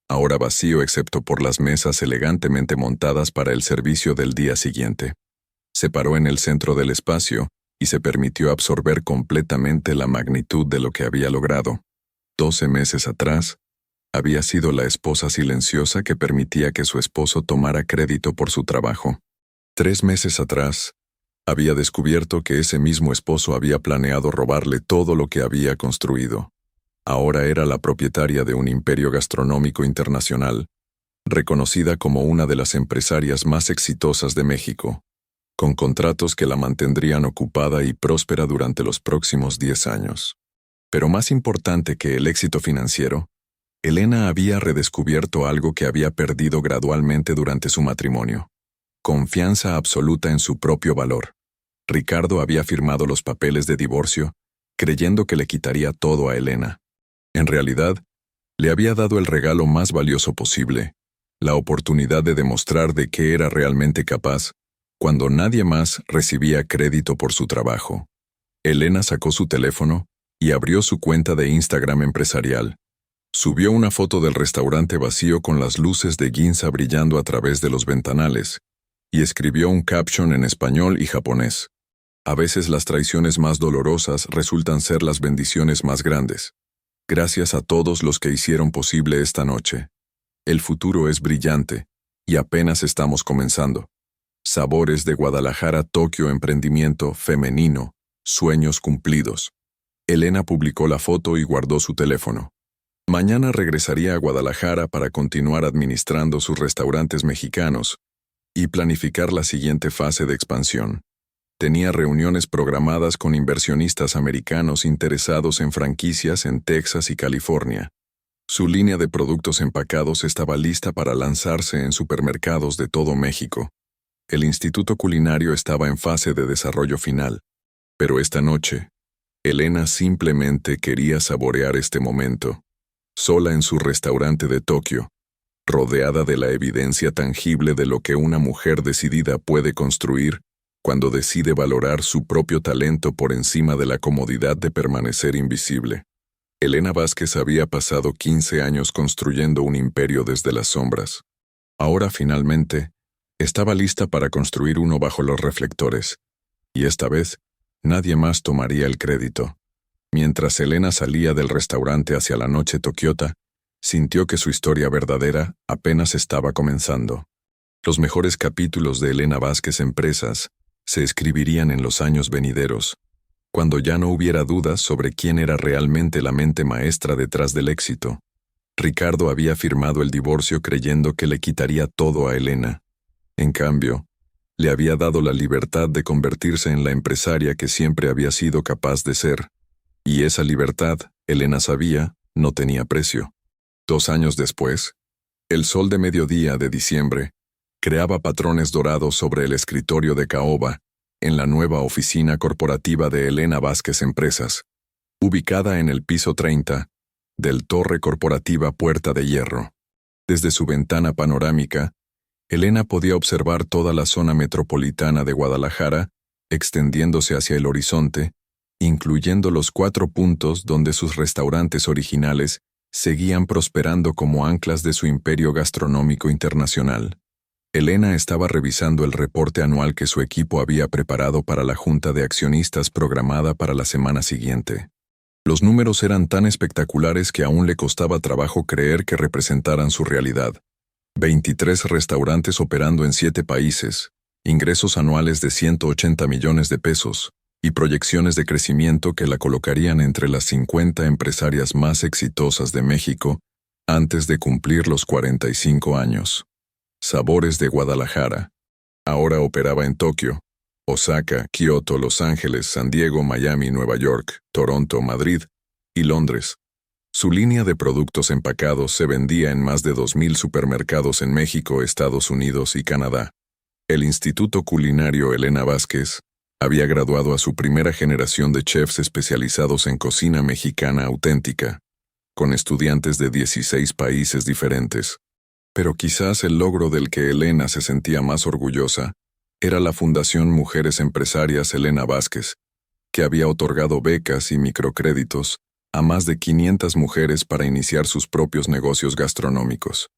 ahora vacío excepto por las mesas elegantemente montadas para el servicio del día siguiente. Se paró en el centro del espacio y se permitió absorber completamente la magnitud de lo que había logrado. 12 meses atrás, había sido la esposa silenciosa que permitía que su esposo tomara crédito por su trabajo. 3 meses atrás, había descubierto que ese mismo esposo había planeado robarle todo lo que había construido. Ahora era la propietaria de un imperio gastronómico internacional, reconocida como una de las empresarias más exitosas de México, con contratos que la mantendrían ocupada y próspera durante los próximos 10 años. Pero más importante que el éxito financiero, Elena había redescubierto algo que había perdido gradualmente durante su matrimonio: confianza absoluta en su propio valor. Ricardo había firmado los papeles de divorcio, creyendo que le quitaría todo a Elena. En realidad, le había dado el regalo más valioso posible, la oportunidad de demostrar de qué era realmente capaz, cuando nadie más recibía crédito por su trabajo. Elena sacó su teléfono y abrió su cuenta de Instagram empresarial. Subió una foto del restaurante vacío con las luces de Ginza brillando a través de los ventanales, y escribió un caption en español y japonés. A veces las traiciones más dolorosas resultan ser las bendiciones más grandes. Gracias a todos los que hicieron posible esta noche. El futuro es brillante, y apenas estamos comenzando. Sabores de Guadalajara, Tokio, emprendimiento femenino, sueños cumplidos. Elena publicó la foto y guardó su teléfono. Mañana regresaría a Guadalajara para continuar administrando sus restaurantes mexicanos y planificar la siguiente fase de expansión. Tenía reuniones programadas con inversionistas americanos interesados en franquicias en Texas y California. Su línea de productos empacados estaba lista para lanzarse en supermercados de todo México. El Instituto Culinario estaba en fase de desarrollo final. Pero esta noche, Elena simplemente quería saborear este momento, sola en su restaurante de Tokio, rodeada de la evidencia tangible de lo que una mujer decidida puede construir cuando decide valorar su propio talento por encima de la comodidad de permanecer invisible. Elena Vázquez había pasado 15 años construyendo un imperio desde las sombras. Ahora finalmente, estaba lista para construir uno bajo los reflectores, y esta vez, nadie más tomaría el crédito. Mientras Elena salía del restaurante hacia la noche tokiota, sintió que su historia verdadera apenas estaba comenzando. Los mejores capítulos de Elena Vázquez Empresas se escribirían en los años venideros, cuando ya no hubiera dudas sobre quién era realmente la mente maestra detrás del éxito. Ricardo había firmado el divorcio creyendo que le quitaría todo a Elena. En cambio, le había dado la libertad de convertirse en la empresaria que siempre había sido capaz de ser. Y esa libertad, Elena sabía, no tenía precio. 2 años después, el sol de mediodía de diciembre creaba patrones dorados sobre el escritorio de caoba en la nueva oficina corporativa de Elena Vázquez Empresas, ubicada en el piso 30 del Torre Corporativa Puerta de Hierro. Desde su ventana panorámica, Elena podía observar toda la zona metropolitana de Guadalajara, extendiéndose hacia el horizonte, incluyendo los 4 puntos donde sus restaurantes originales seguían prosperando como anclas de su imperio gastronómico internacional. Elena estaba revisando el reporte anual que su equipo había preparado para la junta de accionistas programada para la semana siguiente. Los números eran tan espectaculares que aún le costaba trabajo creer que representaran su realidad. 23 restaurantes operando en 7 países, ingresos anuales de 180 millones de pesos, y proyecciones de crecimiento que la colocarían entre las 50 empresarias más exitosas de México antes de cumplir los 45 años. Sabores de Guadalajara. Ahora operaba en Tokio, Osaka, Kioto, Los Ángeles, San Diego, Miami, Nueva York, Toronto, Madrid y Londres. Su línea de productos empacados se vendía en más de 2,000 supermercados en México, Estados Unidos y Canadá. El Instituto Culinario Elena Vázquez había graduado a su primera generación de chefs especializados en cocina mexicana auténtica, con estudiantes de 16 países diferentes. Pero quizás el logro del que Elena se sentía más orgullosa era la Fundación Mujeres Empresarias Elena Vázquez, que había otorgado becas y microcréditos a más de 500 mujeres para iniciar sus propios negocios gastronómicos.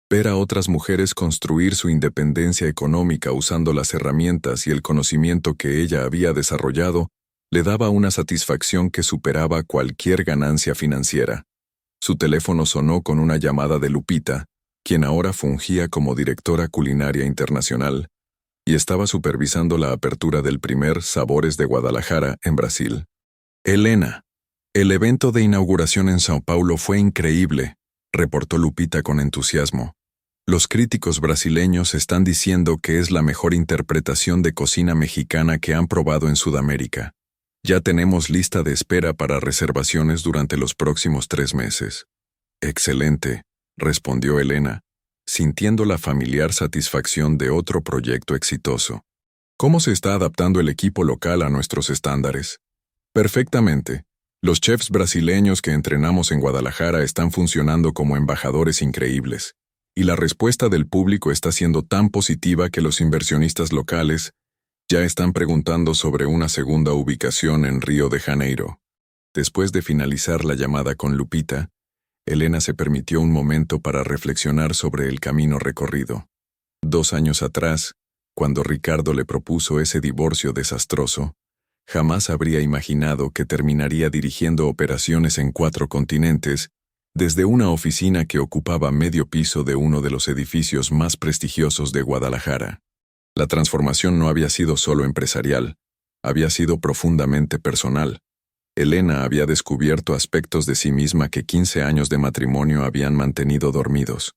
Ver a otras mujeres construir su independencia económica usando las herramientas y el conocimiento que ella había desarrollado le daba una satisfacción que superaba cualquier ganancia financiera. Su teléfono sonó con una llamada de Lupita, quien ahora fungía como directora culinaria internacional, y estaba supervisando la apertura del primer Sabores de Guadalajara en Brasil. Elena, el evento de inauguración en Sao Paulo fue increíble, reportó Lupita con entusiasmo. Los críticos brasileños están diciendo que es la mejor interpretación de cocina mexicana que han probado en Sudamérica. Ya tenemos lista de espera para reservaciones durante los próximos 3 meses. Excelente, respondió Elena, sintiendo la familiar satisfacción de otro proyecto exitoso. ¿Cómo se está adaptando el equipo local a nuestros estándares? Perfectamente. Los chefs brasileños que entrenamos en Guadalajara están funcionando como embajadores increíbles, y la respuesta del público está siendo tan positiva que los inversionistas locales ya están preguntando sobre una segunda ubicación en Río de Janeiro. Después de finalizar la llamada con Lupita, Elena se permitió un momento para reflexionar sobre el camino recorrido. 2 años atrás, cuando Ricardo le propuso ese divorcio desastroso, jamás habría imaginado que terminaría dirigiendo operaciones en 4 continentes desde una oficina que ocupaba medio piso de uno de los edificios más prestigiosos de Guadalajara. La transformación no había sido solo empresarial, había sido profundamente personal. Elena había descubierto aspectos de sí misma que 15 años de matrimonio habían mantenido dormidos.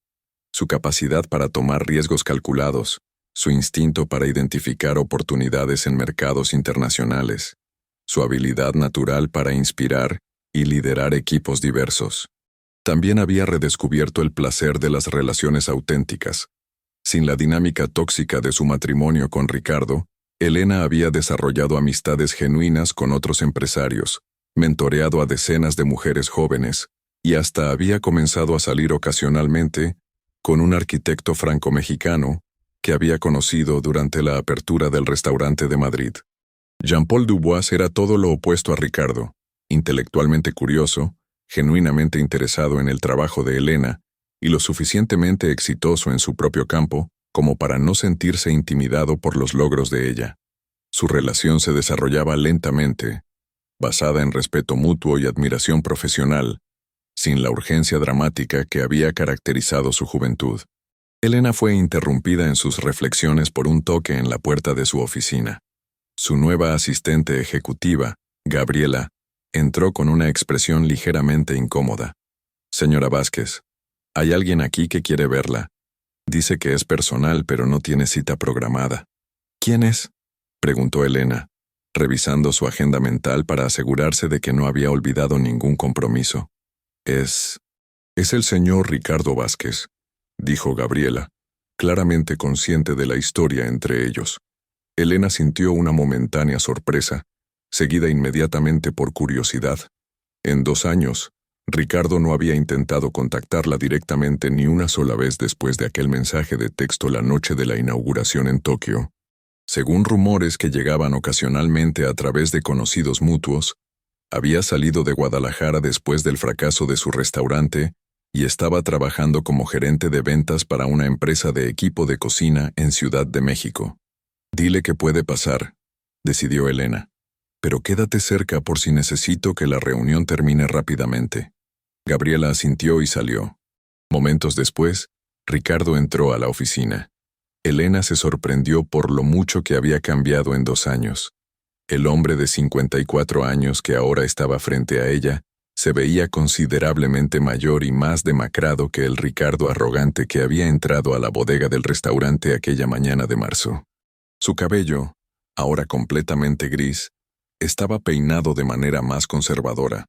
Su capacidad para tomar riesgos calculados, su instinto para identificar oportunidades en mercados internacionales, su habilidad natural para inspirar y liderar equipos diversos. También había redescubierto el placer de las relaciones auténticas. Sin la dinámica tóxica de su matrimonio con Ricardo, Elena había desarrollado amistades genuinas con otros empresarios, mentoreado a decenas de mujeres jóvenes, y hasta había comenzado a salir ocasionalmente con un arquitecto franco-mexicano que había conocido durante la apertura del restaurante de Madrid. Jean-Paul Dubois era todo lo opuesto a Ricardo, intelectualmente curioso, genuinamente interesado en el trabajo de Elena y lo suficientemente exitoso en su propio campo como para no sentirse intimidado por los logros de ella. Su relación se desarrollaba lentamente, basada en respeto mutuo y admiración profesional, sin la urgencia dramática que había caracterizado su juventud. Elena fue interrumpida en sus reflexiones por un toque en la puerta de su oficina. Su nueva asistente ejecutiva, Gabriela, entró con una expresión ligeramente incómoda. «Señora Vázquez, hay alguien aquí que quiere verla. Dice que es personal, pero no tiene cita programada». «¿Quién es?», preguntó Elena, revisando su agenda mental para asegurarse de que no había olvidado ningún compromiso. «Es el señor Ricardo Vázquez», dijo Gabriela, claramente consciente de la historia entre ellos. Elena sintió una momentánea sorpresa, seguida inmediatamente por curiosidad. En 2 años, Ricardo no había intentado contactarla directamente ni una sola vez después de aquel mensaje de texto la noche de la inauguración en Tokio. Según rumores que llegaban ocasionalmente a través de conocidos mutuos, había salido de Guadalajara después del fracaso de su restaurante y estaba trabajando como gerente de ventas para una empresa de equipo de cocina en Ciudad de México. «Dile que puede pasar», decidió Elena. «Pero quédate cerca por si necesito que la reunión termine rápidamente». Gabriela asintió y salió. Momentos después, Ricardo entró a la oficina. Elena se sorprendió por lo mucho que había cambiado en 2 años. El hombre de 54 años que ahora estaba frente a ella se veía considerablemente mayor y más demacrado que el Ricardo arrogante que había entrado a la bodega del restaurante aquella mañana de marzo. Su cabello, ahora completamente gris, estaba peinado de manera más conservadora.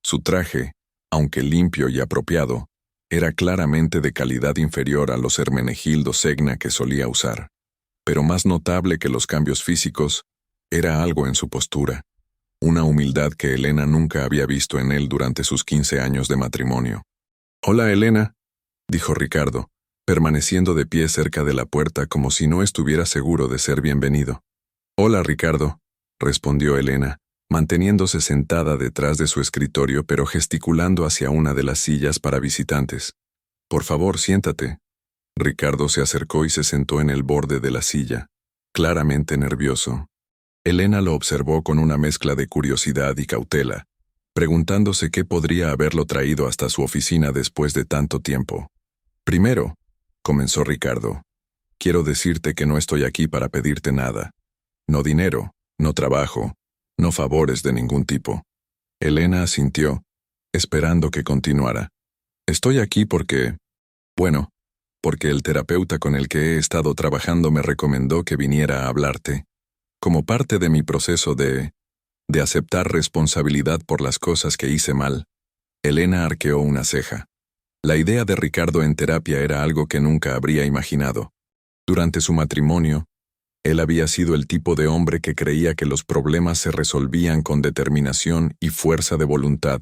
Su traje, aunque limpio y apropiado, era claramente de calidad inferior a los Hermenegildo Segna que solía usar. Pero más notable que los cambios físicos, era algo en su postura, una humildad que Elena nunca había visto en él durante sus 15 años de matrimonio. «Hola, Elena», dijo Ricardo, permaneciendo de pie cerca de la puerta como si no estuviera seguro de ser bienvenido. «Hola, Ricardo», respondió Elena, manteniéndose sentada detrás de su escritorio pero gesticulando hacia una de las sillas para visitantes. «Por favor, siéntate». Ricardo se acercó y se sentó en el borde de la silla, claramente nervioso. Elena lo observó con una mezcla de curiosidad y cautela, preguntándose qué podría haberlo traído hasta su oficina después de tanto tiempo. «Primero», comenzó Ricardo, «quiero decirte que no estoy aquí para pedirte nada. No dinero, no trabajo, no favores de ningún tipo». Elena asintió, esperando que continuara. «Estoy aquí porque el terapeuta con el que he estado trabajando me recomendó que viniera a hablarte. Como parte de mi proceso de aceptar responsabilidad por las cosas que hice mal». Elena arqueó una ceja. La idea de Ricardo en terapia era algo que nunca habría imaginado. Durante su matrimonio, él había sido el tipo de hombre que creía que los problemas se resolvían con determinación y fuerza de voluntad,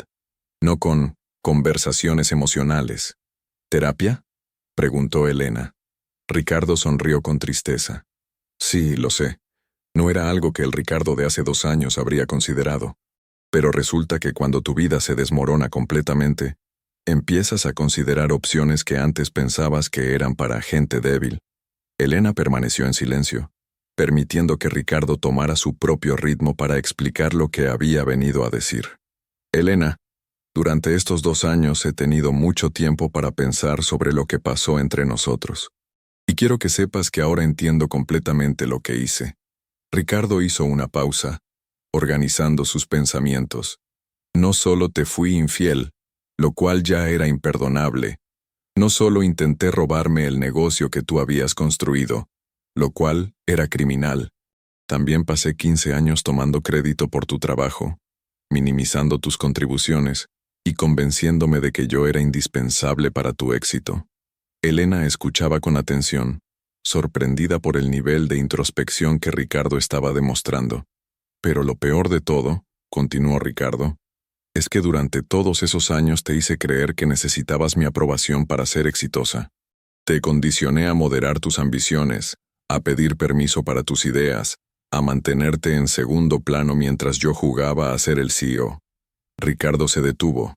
no con conversaciones emocionales. «¿Terapia?», preguntó Elena. Ricardo sonrió con tristeza. «Sí, lo sé. No era algo que el Ricardo de hace 2 años habría considerado. Pero resulta que cuando tu vida se desmorona completamente, empiezas a considerar opciones que antes pensabas que eran para gente débil». Elena permaneció en silencio, permitiendo que Ricardo tomara su propio ritmo para explicar lo que había venido a decir. «Elena, durante estos 2 años he tenido mucho tiempo para pensar sobre lo que pasó entre nosotros. Y quiero que sepas que ahora entiendo completamente lo que hice». Ricardo hizo una pausa, organizando sus pensamientos. «No solo te fui infiel, lo cual ya era imperdonable. No solo intenté robarme el negocio que tú habías construido, lo cual era criminal. También pasé 15 años tomando crédito por tu trabajo, minimizando tus contribuciones y convenciéndome de que yo era indispensable para tu éxito. Elena escuchaba con atención, sorprendida por el nivel de introspección que Ricardo estaba demostrando. Pero lo peor de todo, continuó Ricardo, es que durante todos esos años te hice creer que necesitabas mi aprobación para ser exitosa. Te condicioné a moderar tus ambiciones, a pedir permiso para tus ideas, a mantenerte en segundo plano mientras yo jugaba a ser el CEO. Ricardo se detuvo,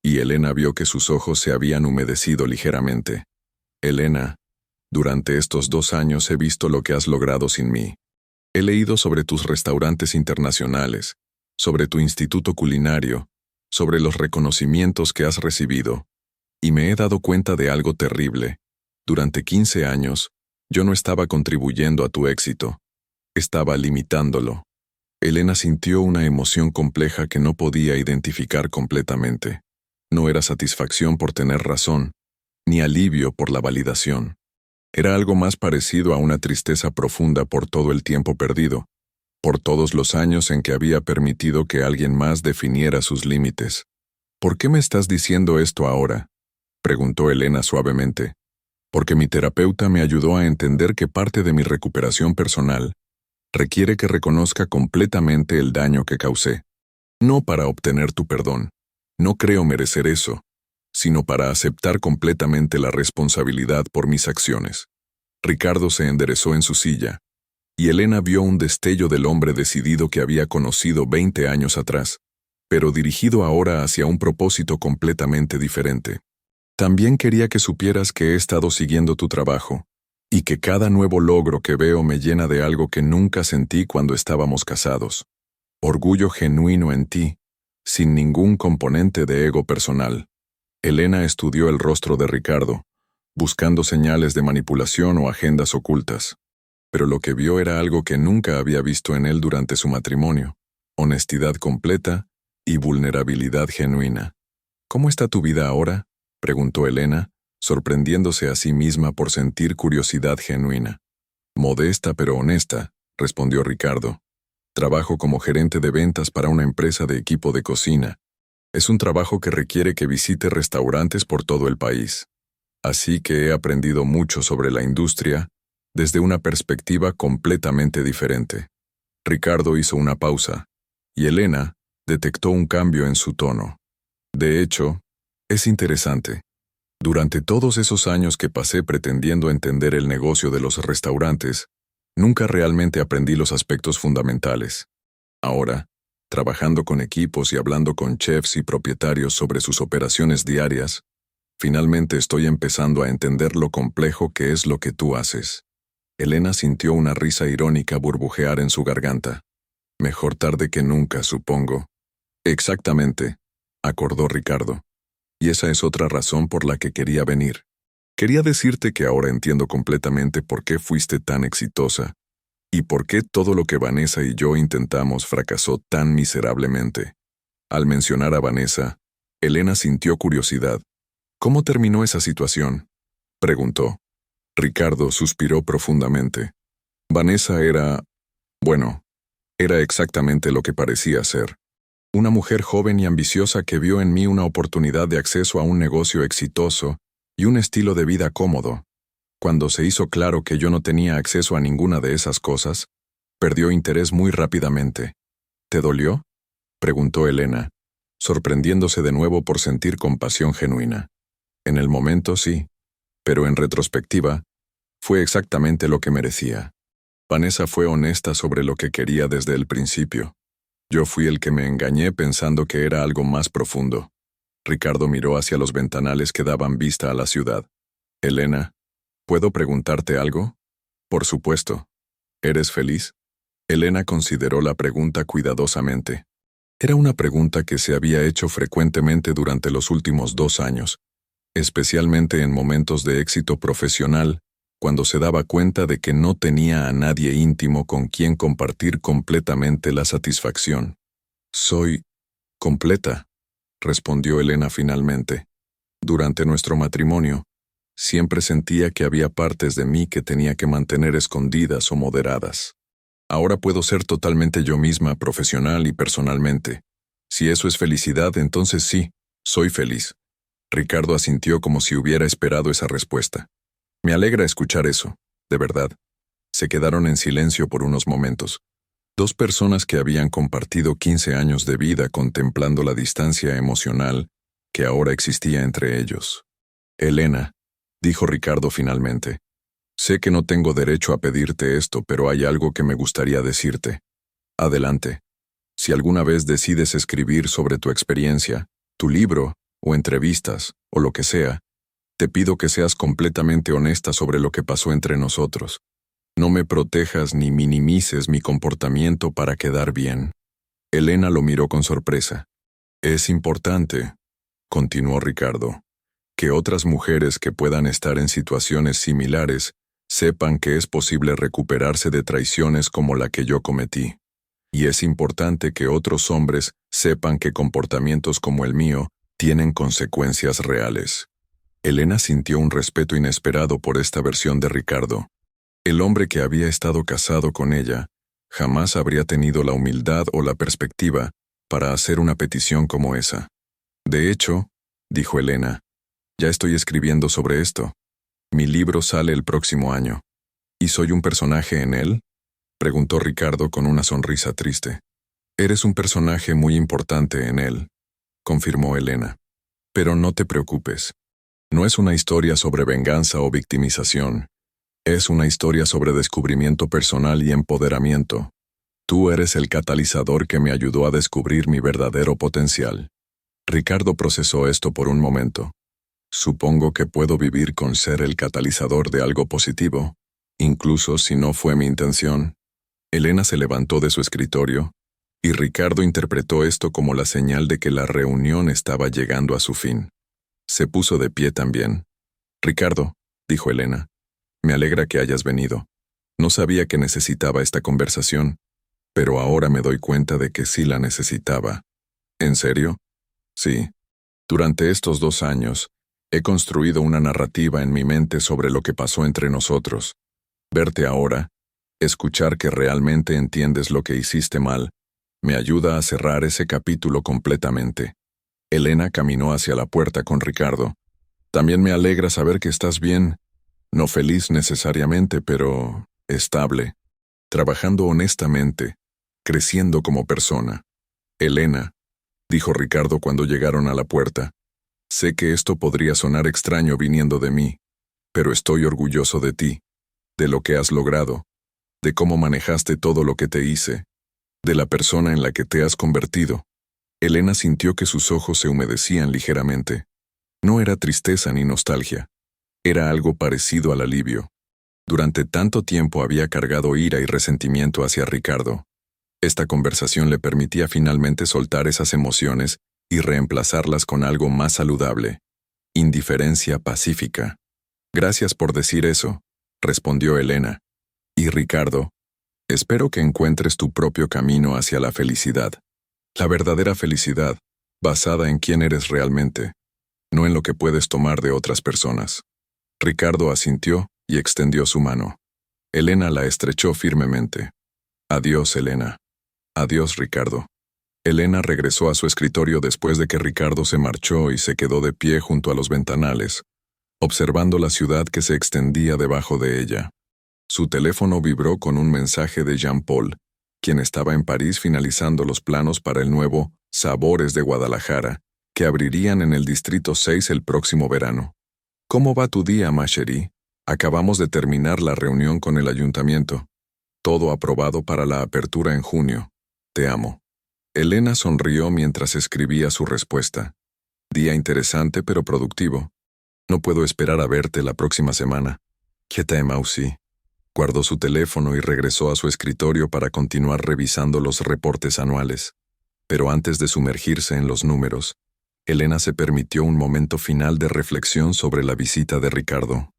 y Elena vio que sus ojos se habían humedecido ligeramente. Elena, durante estos 2 años he visto lo que has logrado sin mí. He leído sobre tus restaurantes internacionales, sobre tu instituto culinario, sobre los reconocimientos que has recibido, y me he dado cuenta de algo terrible. Durante 15 años, yo no estaba contribuyendo a tu éxito. Estaba limitándolo. Elena sintió una emoción compleja que no podía identificar completamente. No era satisfacción por tener razón, ni alivio por la validación. Era algo más parecido a una tristeza profunda por todo el tiempo perdido, por todos los años en que había permitido que alguien más definiera sus límites. ¿Por qué me estás diciendo esto ahora?, preguntó Elena suavemente. Porque mi terapeuta me ayudó a entender que parte de mi recuperación personal requiere que reconozca completamente el daño que causé. No para obtener tu perdón, no creo merecer eso, sino para aceptar completamente la responsabilidad por mis acciones. Ricardo se enderezó en su silla, y Elena vio un destello del hombre decidido que había conocido 20 años atrás, pero dirigido ahora hacia un propósito completamente diferente. También quería que supieras que he estado siguiendo tu trabajo, y que cada nuevo logro que veo me llena de algo que nunca sentí cuando estábamos casados. Orgullo genuino en ti, sin ningún componente de ego personal. Elena estudió el rostro de Ricardo, buscando señales de manipulación o agendas ocultas. Pero lo que vio era algo que nunca había visto en él durante su matrimonio: honestidad completa y vulnerabilidad genuina. ¿Cómo está tu vida ahora?, preguntó Elena, sorprendiéndose a sí misma por sentir curiosidad genuina. Modesta pero honesta, respondió Ricardo. Trabajo como gerente de ventas para una empresa de equipo de cocina. Es un trabajo que requiere que visite restaurantes por todo el país. Así que he aprendido mucho sobre la industria desde una perspectiva completamente diferente. Ricardo hizo una pausa, y Elena detectó un cambio en su tono. De hecho, es interesante. Durante todos esos años que pasé pretendiendo entender el negocio de los restaurantes, nunca realmente aprendí los aspectos fundamentales. Ahora, trabajando con equipos y hablando con chefs y propietarios sobre sus operaciones diarias, finalmente estoy empezando a entender lo complejo que es lo que tú haces. Elena sintió una risa irónica burbujear en su garganta. Mejor tarde que nunca, supongo. Exactamente, acordó Ricardo. Y esa es otra razón por la que quería venir. Quería decirte que ahora entiendo completamente por qué fuiste tan exitosa, y por qué todo lo que Vanessa y yo intentamos fracasó tan miserablemente. Al mencionar a Vanessa, Elena sintió curiosidad. ¿Cómo terminó esa situación?, preguntó. Ricardo suspiró profundamente. Vanessa era exactamente lo que parecía ser. Una mujer joven y ambiciosa que vio en mí una oportunidad de acceso a un negocio exitoso y un estilo de vida cómodo. Cuando se hizo claro que yo no tenía acceso a ninguna de esas cosas, perdió interés muy rápidamente. ¿Te dolió?, preguntó Elena, sorprendiéndose de nuevo por sentir compasión genuina. En el momento sí, pero en retrospectiva, fue exactamente lo que merecía. Vanessa fue honesta sobre lo que quería desde el principio. Yo fui el que me engañé pensando que era algo más profundo. Ricardo miró hacia los ventanales que daban vista a la ciudad. Elena, ¿puedo preguntarte algo? Por supuesto. ¿Eres feliz? Elena consideró la pregunta cuidadosamente. Era una pregunta que se había hecho frecuentemente durante los últimos 2 años, especialmente en momentos de éxito profesional, cuando se daba cuenta de que no tenía a nadie íntimo con quien compartir completamente la satisfacción. Soy completa, respondió Elena finalmente. Durante nuestro matrimonio, siempre sentía que había partes de mí que tenía que mantener escondidas o moderadas. Ahora puedo ser totalmente yo misma, profesional y personalmente. Si eso es felicidad, entonces sí, Soy feliz. Ricardo asintió como si hubiera esperado esa respuesta. Me alegra escuchar eso, de verdad. Se quedaron en silencio por unos momentos. Dos personas que habían compartido 15 años de vida contemplando la distancia emocional que ahora existía entre ellos. Elena, dijo Ricardo finalmente, sé que no tengo derecho a pedirte esto, pero hay algo que me gustaría decirte. Adelante. Si alguna vez decides escribir sobre tu experiencia, tu libro, o entrevistas, o lo que sea, te pido que seas completamente honesta sobre lo que pasó entre nosotros. No me protejas ni minimices mi comportamiento para quedar bien. Elena lo miró con sorpresa. Es importante, continuó Ricardo, que otras mujeres que puedan estar en situaciones similares sepan que es posible recuperarse de traiciones como la que yo cometí. Y es importante que otros hombres sepan que comportamientos como el mío tienen consecuencias reales. Elena sintió un respeto inesperado por esta versión de Ricardo. El hombre que había estado casado con ella jamás habría tenido la humildad o la perspectiva para hacer una petición como esa. De hecho, dijo Elena, ya estoy escribiendo sobre esto. Mi libro sale el próximo año. ¿Y soy un personaje en él? Preguntó Ricardo con una sonrisa triste. Eres un personaje muy importante en él, confirmó Elena. Pero no te preocupes. No es una historia sobre venganza o victimización. Es una historia sobre descubrimiento personal y empoderamiento. Tú eres el catalizador que me ayudó a descubrir mi verdadero potencial. Ricardo procesó esto por un momento. Supongo que puedo vivir con ser el catalizador de algo positivo, incluso si no fue mi intención. Elena se levantó de su escritorio, y Ricardo interpretó esto como la señal de que la reunión estaba llegando a su fin. Se puso de pie también. Ricardo, dijo Elena, me alegra que hayas venido. No sabía que necesitaba esta conversación, pero ahora me doy cuenta de que sí la necesitaba. ¿En serio? Sí. Durante estos 2 años, he construido una narrativa en mi mente sobre lo que pasó entre nosotros. Verte ahora, escuchar que realmente entiendes lo que hiciste mal, me ayuda a cerrar ese capítulo completamente. Elena caminó hacia la puerta con Ricardo. También me alegra saber que estás bien. No feliz necesariamente, pero estable. Trabajando honestamente, creciendo como persona. Elena, dijo Ricardo cuando llegaron a la puerta, sé que esto podría sonar extraño viniendo de mí, pero estoy orgulloso de ti, de lo que has logrado, de cómo manejaste todo lo que te hice, de la persona en la que te has convertido. Elena sintió que sus ojos se humedecían ligeramente. No era tristeza ni nostalgia. Era algo parecido al alivio. Durante tanto tiempo había cargado ira y resentimiento hacia Ricardo. Esta conversación le permitía finalmente soltar esas emociones y reemplazarlas con algo más saludable. Indiferencia pacífica. Gracias por decir eso, respondió Elena. Y Ricardo, espero que encuentres tu propio camino hacia la felicidad. La verdadera felicidad, basada en quién eres realmente, no en lo que puedes tomar de otras personas. Ricardo asintió y extendió su mano. Elena la estrechó firmemente. Adiós, Elena. Adiós, Ricardo. Elena regresó a su escritorio después de que Ricardo se marchó y se quedó de pie junto a los ventanales, observando la ciudad que se extendía debajo de ella. Su teléfono vibró con un mensaje de Jean-Paul, quien estaba en París finalizando los planos para el nuevo Sabores de Guadalajara, que abrirían en el Distrito 6 el próximo verano. ¿Cómo va tu día, ma chérie? Acabamos de terminar la reunión con el ayuntamiento. Todo aprobado para la apertura en junio. Te amo. Elena sonrió mientras escribía su respuesta. Día interesante pero productivo. No puedo esperar a verte la próxima semana. ¿Qué te aussi? Guardó su teléfono y regresó a su escritorio para continuar revisando los reportes anuales. Pero antes de sumergirse en los números, Elena se permitió un momento final de reflexión sobre la visita de Ricardo.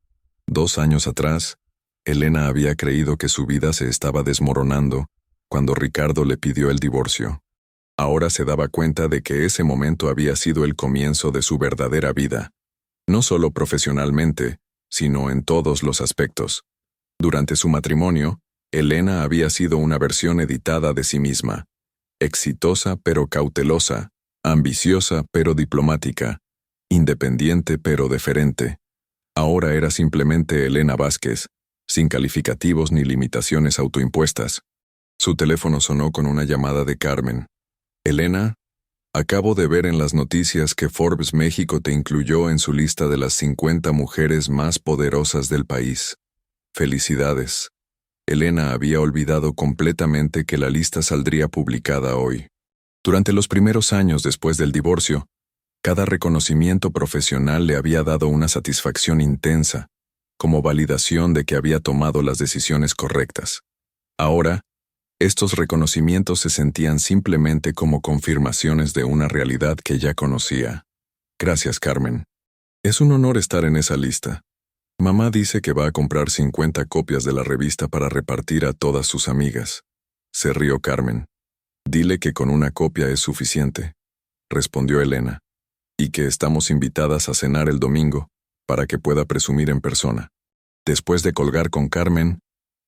2 años atrás, Elena había creído que su vida se estaba desmoronando cuando Ricardo le pidió el divorcio. Ahora se daba cuenta de que ese momento había sido el comienzo de su verdadera vida, no solo profesionalmente, sino en todos los aspectos. Durante su matrimonio, Elena había sido una versión editada de sí misma, exitosa pero cautelosa, ambiciosa pero diplomática, independiente pero deferente. Ahora era simplemente Elena Vázquez, sin calificativos ni limitaciones autoimpuestas. Su teléfono sonó con una llamada de Carmen. Elena, acabo de ver en las noticias que Forbes México te incluyó en su lista de las 50 mujeres más poderosas del país. Felicidades. Elena había olvidado completamente que la lista saldría publicada hoy. Durante los primeros años después del divorcio, cada reconocimiento profesional le había dado una satisfacción intensa, como validación de que había tomado las decisiones correctas. Ahora, estos reconocimientos se sentían simplemente como confirmaciones de una realidad que ya conocía. Gracias, Carmen. Es un honor estar en esa lista. Mamá dice que va a comprar 50 copias de la revista para repartir a todas sus amigas. Se rió Carmen. Dile que con una copia es suficiente, respondió Elena, y que estamos invitadas a cenar el domingo, para que pueda presumir en persona. Después de colgar con Carmen,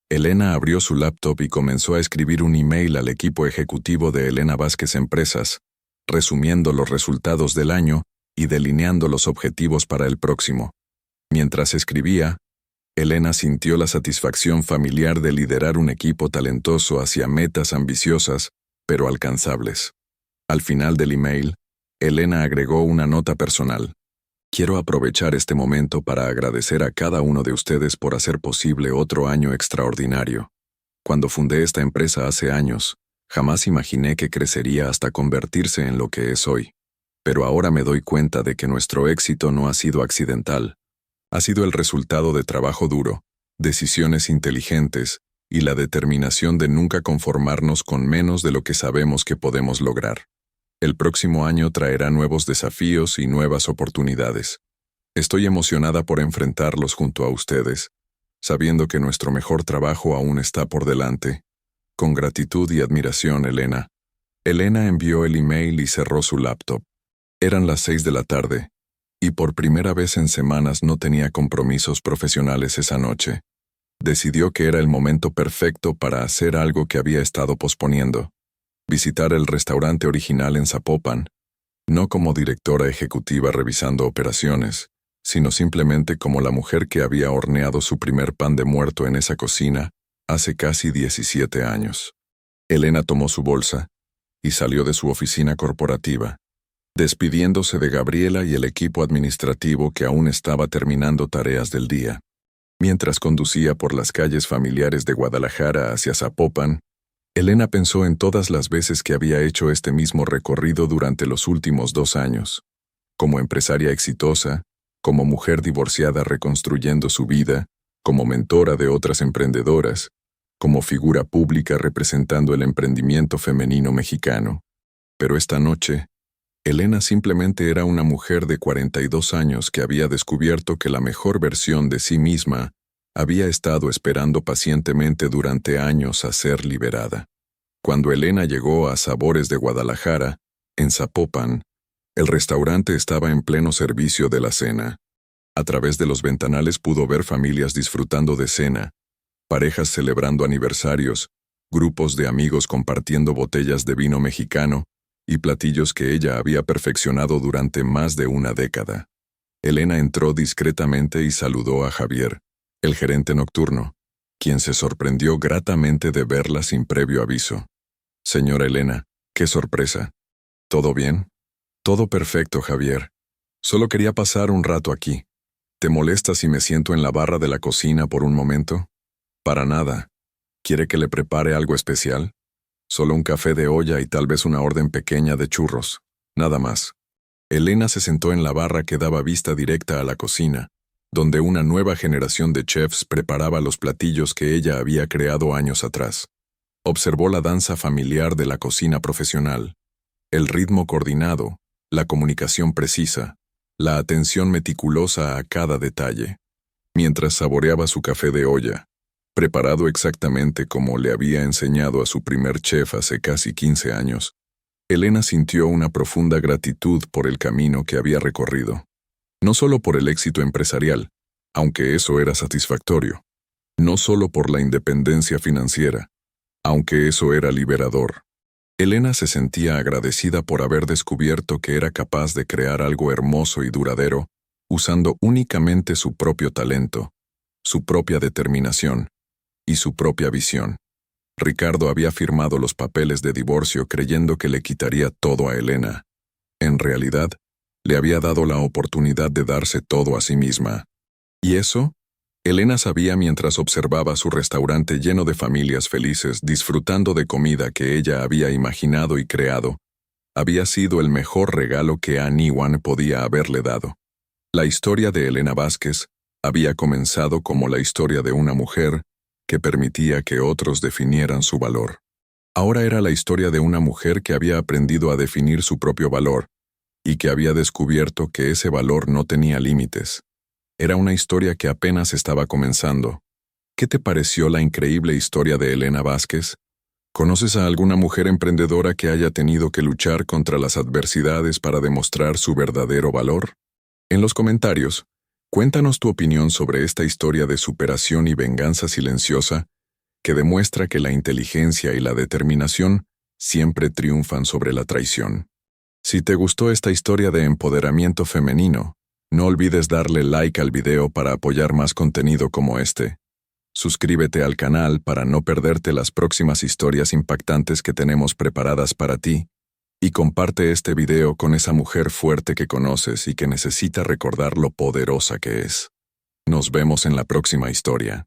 Elena abrió su laptop y comenzó a escribir un email al equipo ejecutivo de Elena Vázquez Empresas, resumiendo los resultados del año y delineando los objetivos para el próximo. Mientras escribía, Elena sintió la satisfacción familiar de liderar un equipo talentoso hacia metas ambiciosas, pero alcanzables. Al final del email, Elena agregó una nota personal. Quiero aprovechar este momento para agradecer a cada uno de ustedes por hacer posible otro año extraordinario. Cuando fundé esta empresa hace años, jamás imaginé que crecería hasta convertirse en lo que es hoy. Pero ahora me doy cuenta de que nuestro éxito no ha sido accidental. Ha sido el resultado de trabajo duro, decisiones inteligentes y la determinación de nunca conformarnos con menos de lo que sabemos que podemos lograr. El próximo año traerá nuevos desafíos y nuevas oportunidades. Estoy emocionada por enfrentarlos junto a ustedes, sabiendo que nuestro mejor trabajo aún está por delante. Con gratitud y admiración, Elena. Elena envió el email y cerró su laptop. Eran las 6 de la tarde, y por primera vez en semanas no tenía compromisos profesionales esa noche. Decidió que era el momento perfecto para hacer algo que había estado posponiendo: visitar el restaurante original en Zapopan, no como directora ejecutiva revisando operaciones, sino simplemente como la mujer que había horneado su primer pan de muerto en esa cocina hace casi 17 años. Elena tomó su bolsa y salió de su oficina corporativa, despidiéndose de Gabriela y el equipo administrativo que aún estaba terminando tareas del día. Mientras conducía por las calles familiares de Guadalajara hacia Zapopan, Elena pensó en todas las veces que había hecho este mismo recorrido durante los últimos 2 años. Como empresaria exitosa, como mujer divorciada reconstruyendo su vida, como mentora de otras emprendedoras, como figura pública representando el emprendimiento femenino mexicano. Pero esta noche, Elena simplemente era una mujer de 42 años que había descubierto que la mejor versión de sí misma había estado esperando pacientemente durante años a ser liberada. Cuando Elena llegó a Sabores de Guadalajara, en Zapopan, el restaurante estaba en pleno servicio de la cena. A través de los ventanales pudo ver familias disfrutando de cena, parejas celebrando aniversarios, grupos de amigos compartiendo botellas de vino mexicano y platillos que ella había perfeccionado durante más de una década. Elena entró discretamente y saludó a Javier, el gerente nocturno, quien se sorprendió gratamente de verla sin previo aviso. Señora Elena, qué sorpresa. ¿Todo bien? Todo perfecto, Javier. Solo quería pasar un rato aquí. ¿Te molesta si me siento en la barra de la cocina por un momento? Para nada. ¿Quiere que le prepare algo especial? Solo un café de olla y tal vez una orden pequeña de churros. Nada más. Elena se sentó en la barra que daba vista directa a la cocina, donde una nueva generación de chefs preparaba los platillos que ella había creado años atrás. Observó la danza familiar de la cocina profesional, el ritmo coordinado, la comunicación precisa, la atención meticulosa a cada detalle. Mientras saboreaba su café de olla, preparado exactamente como le había enseñado a su primer chef hace casi 15 años, Elena sintió una profunda gratitud por el camino que había recorrido. No solo por el éxito empresarial, aunque eso era satisfactorio. No solo por la independencia financiera, aunque eso era liberador. Elena se sentía agradecida por haber descubierto que era capaz de crear algo hermoso y duradero, usando únicamente su propio talento, su propia determinación y su propia visión. Ricardo había firmado los papeles de divorcio creyendo que le quitaría todo a Elena. En realidad, le había dado la oportunidad de darse todo a sí misma. ¿Y eso? Elena sabía mientras observaba su restaurante lleno de familias felices disfrutando de comida que ella había imaginado y creado. Había sido el mejor regalo que Annie Wan podía haberle dado. La historia de Elena Vázquez había comenzado como la historia de una mujer que permitía que otros definieran su valor. Ahora era la historia de una mujer que había aprendido a definir su propio valor y que había descubierto que ese valor no tenía límites. Era una historia que apenas estaba comenzando. ¿Qué te pareció la increíble historia de Elena Vázquez? ¿Conoces a alguna mujer emprendedora que haya tenido que luchar contra las adversidades para demostrar su verdadero valor? En los comentarios, cuéntanos tu opinión sobre esta historia de superación y venganza silenciosa que demuestra que la inteligencia y la determinación siempre triunfan sobre la traición. Si te gustó esta historia de empoderamiento femenino, no olvides darle like al video para apoyar más contenido como este. Suscríbete al canal para no perderte las próximas historias impactantes que tenemos preparadas para ti, y comparte este video con esa mujer fuerte que conoces y que necesita recordar lo poderosa que es. Nos vemos en la próxima historia.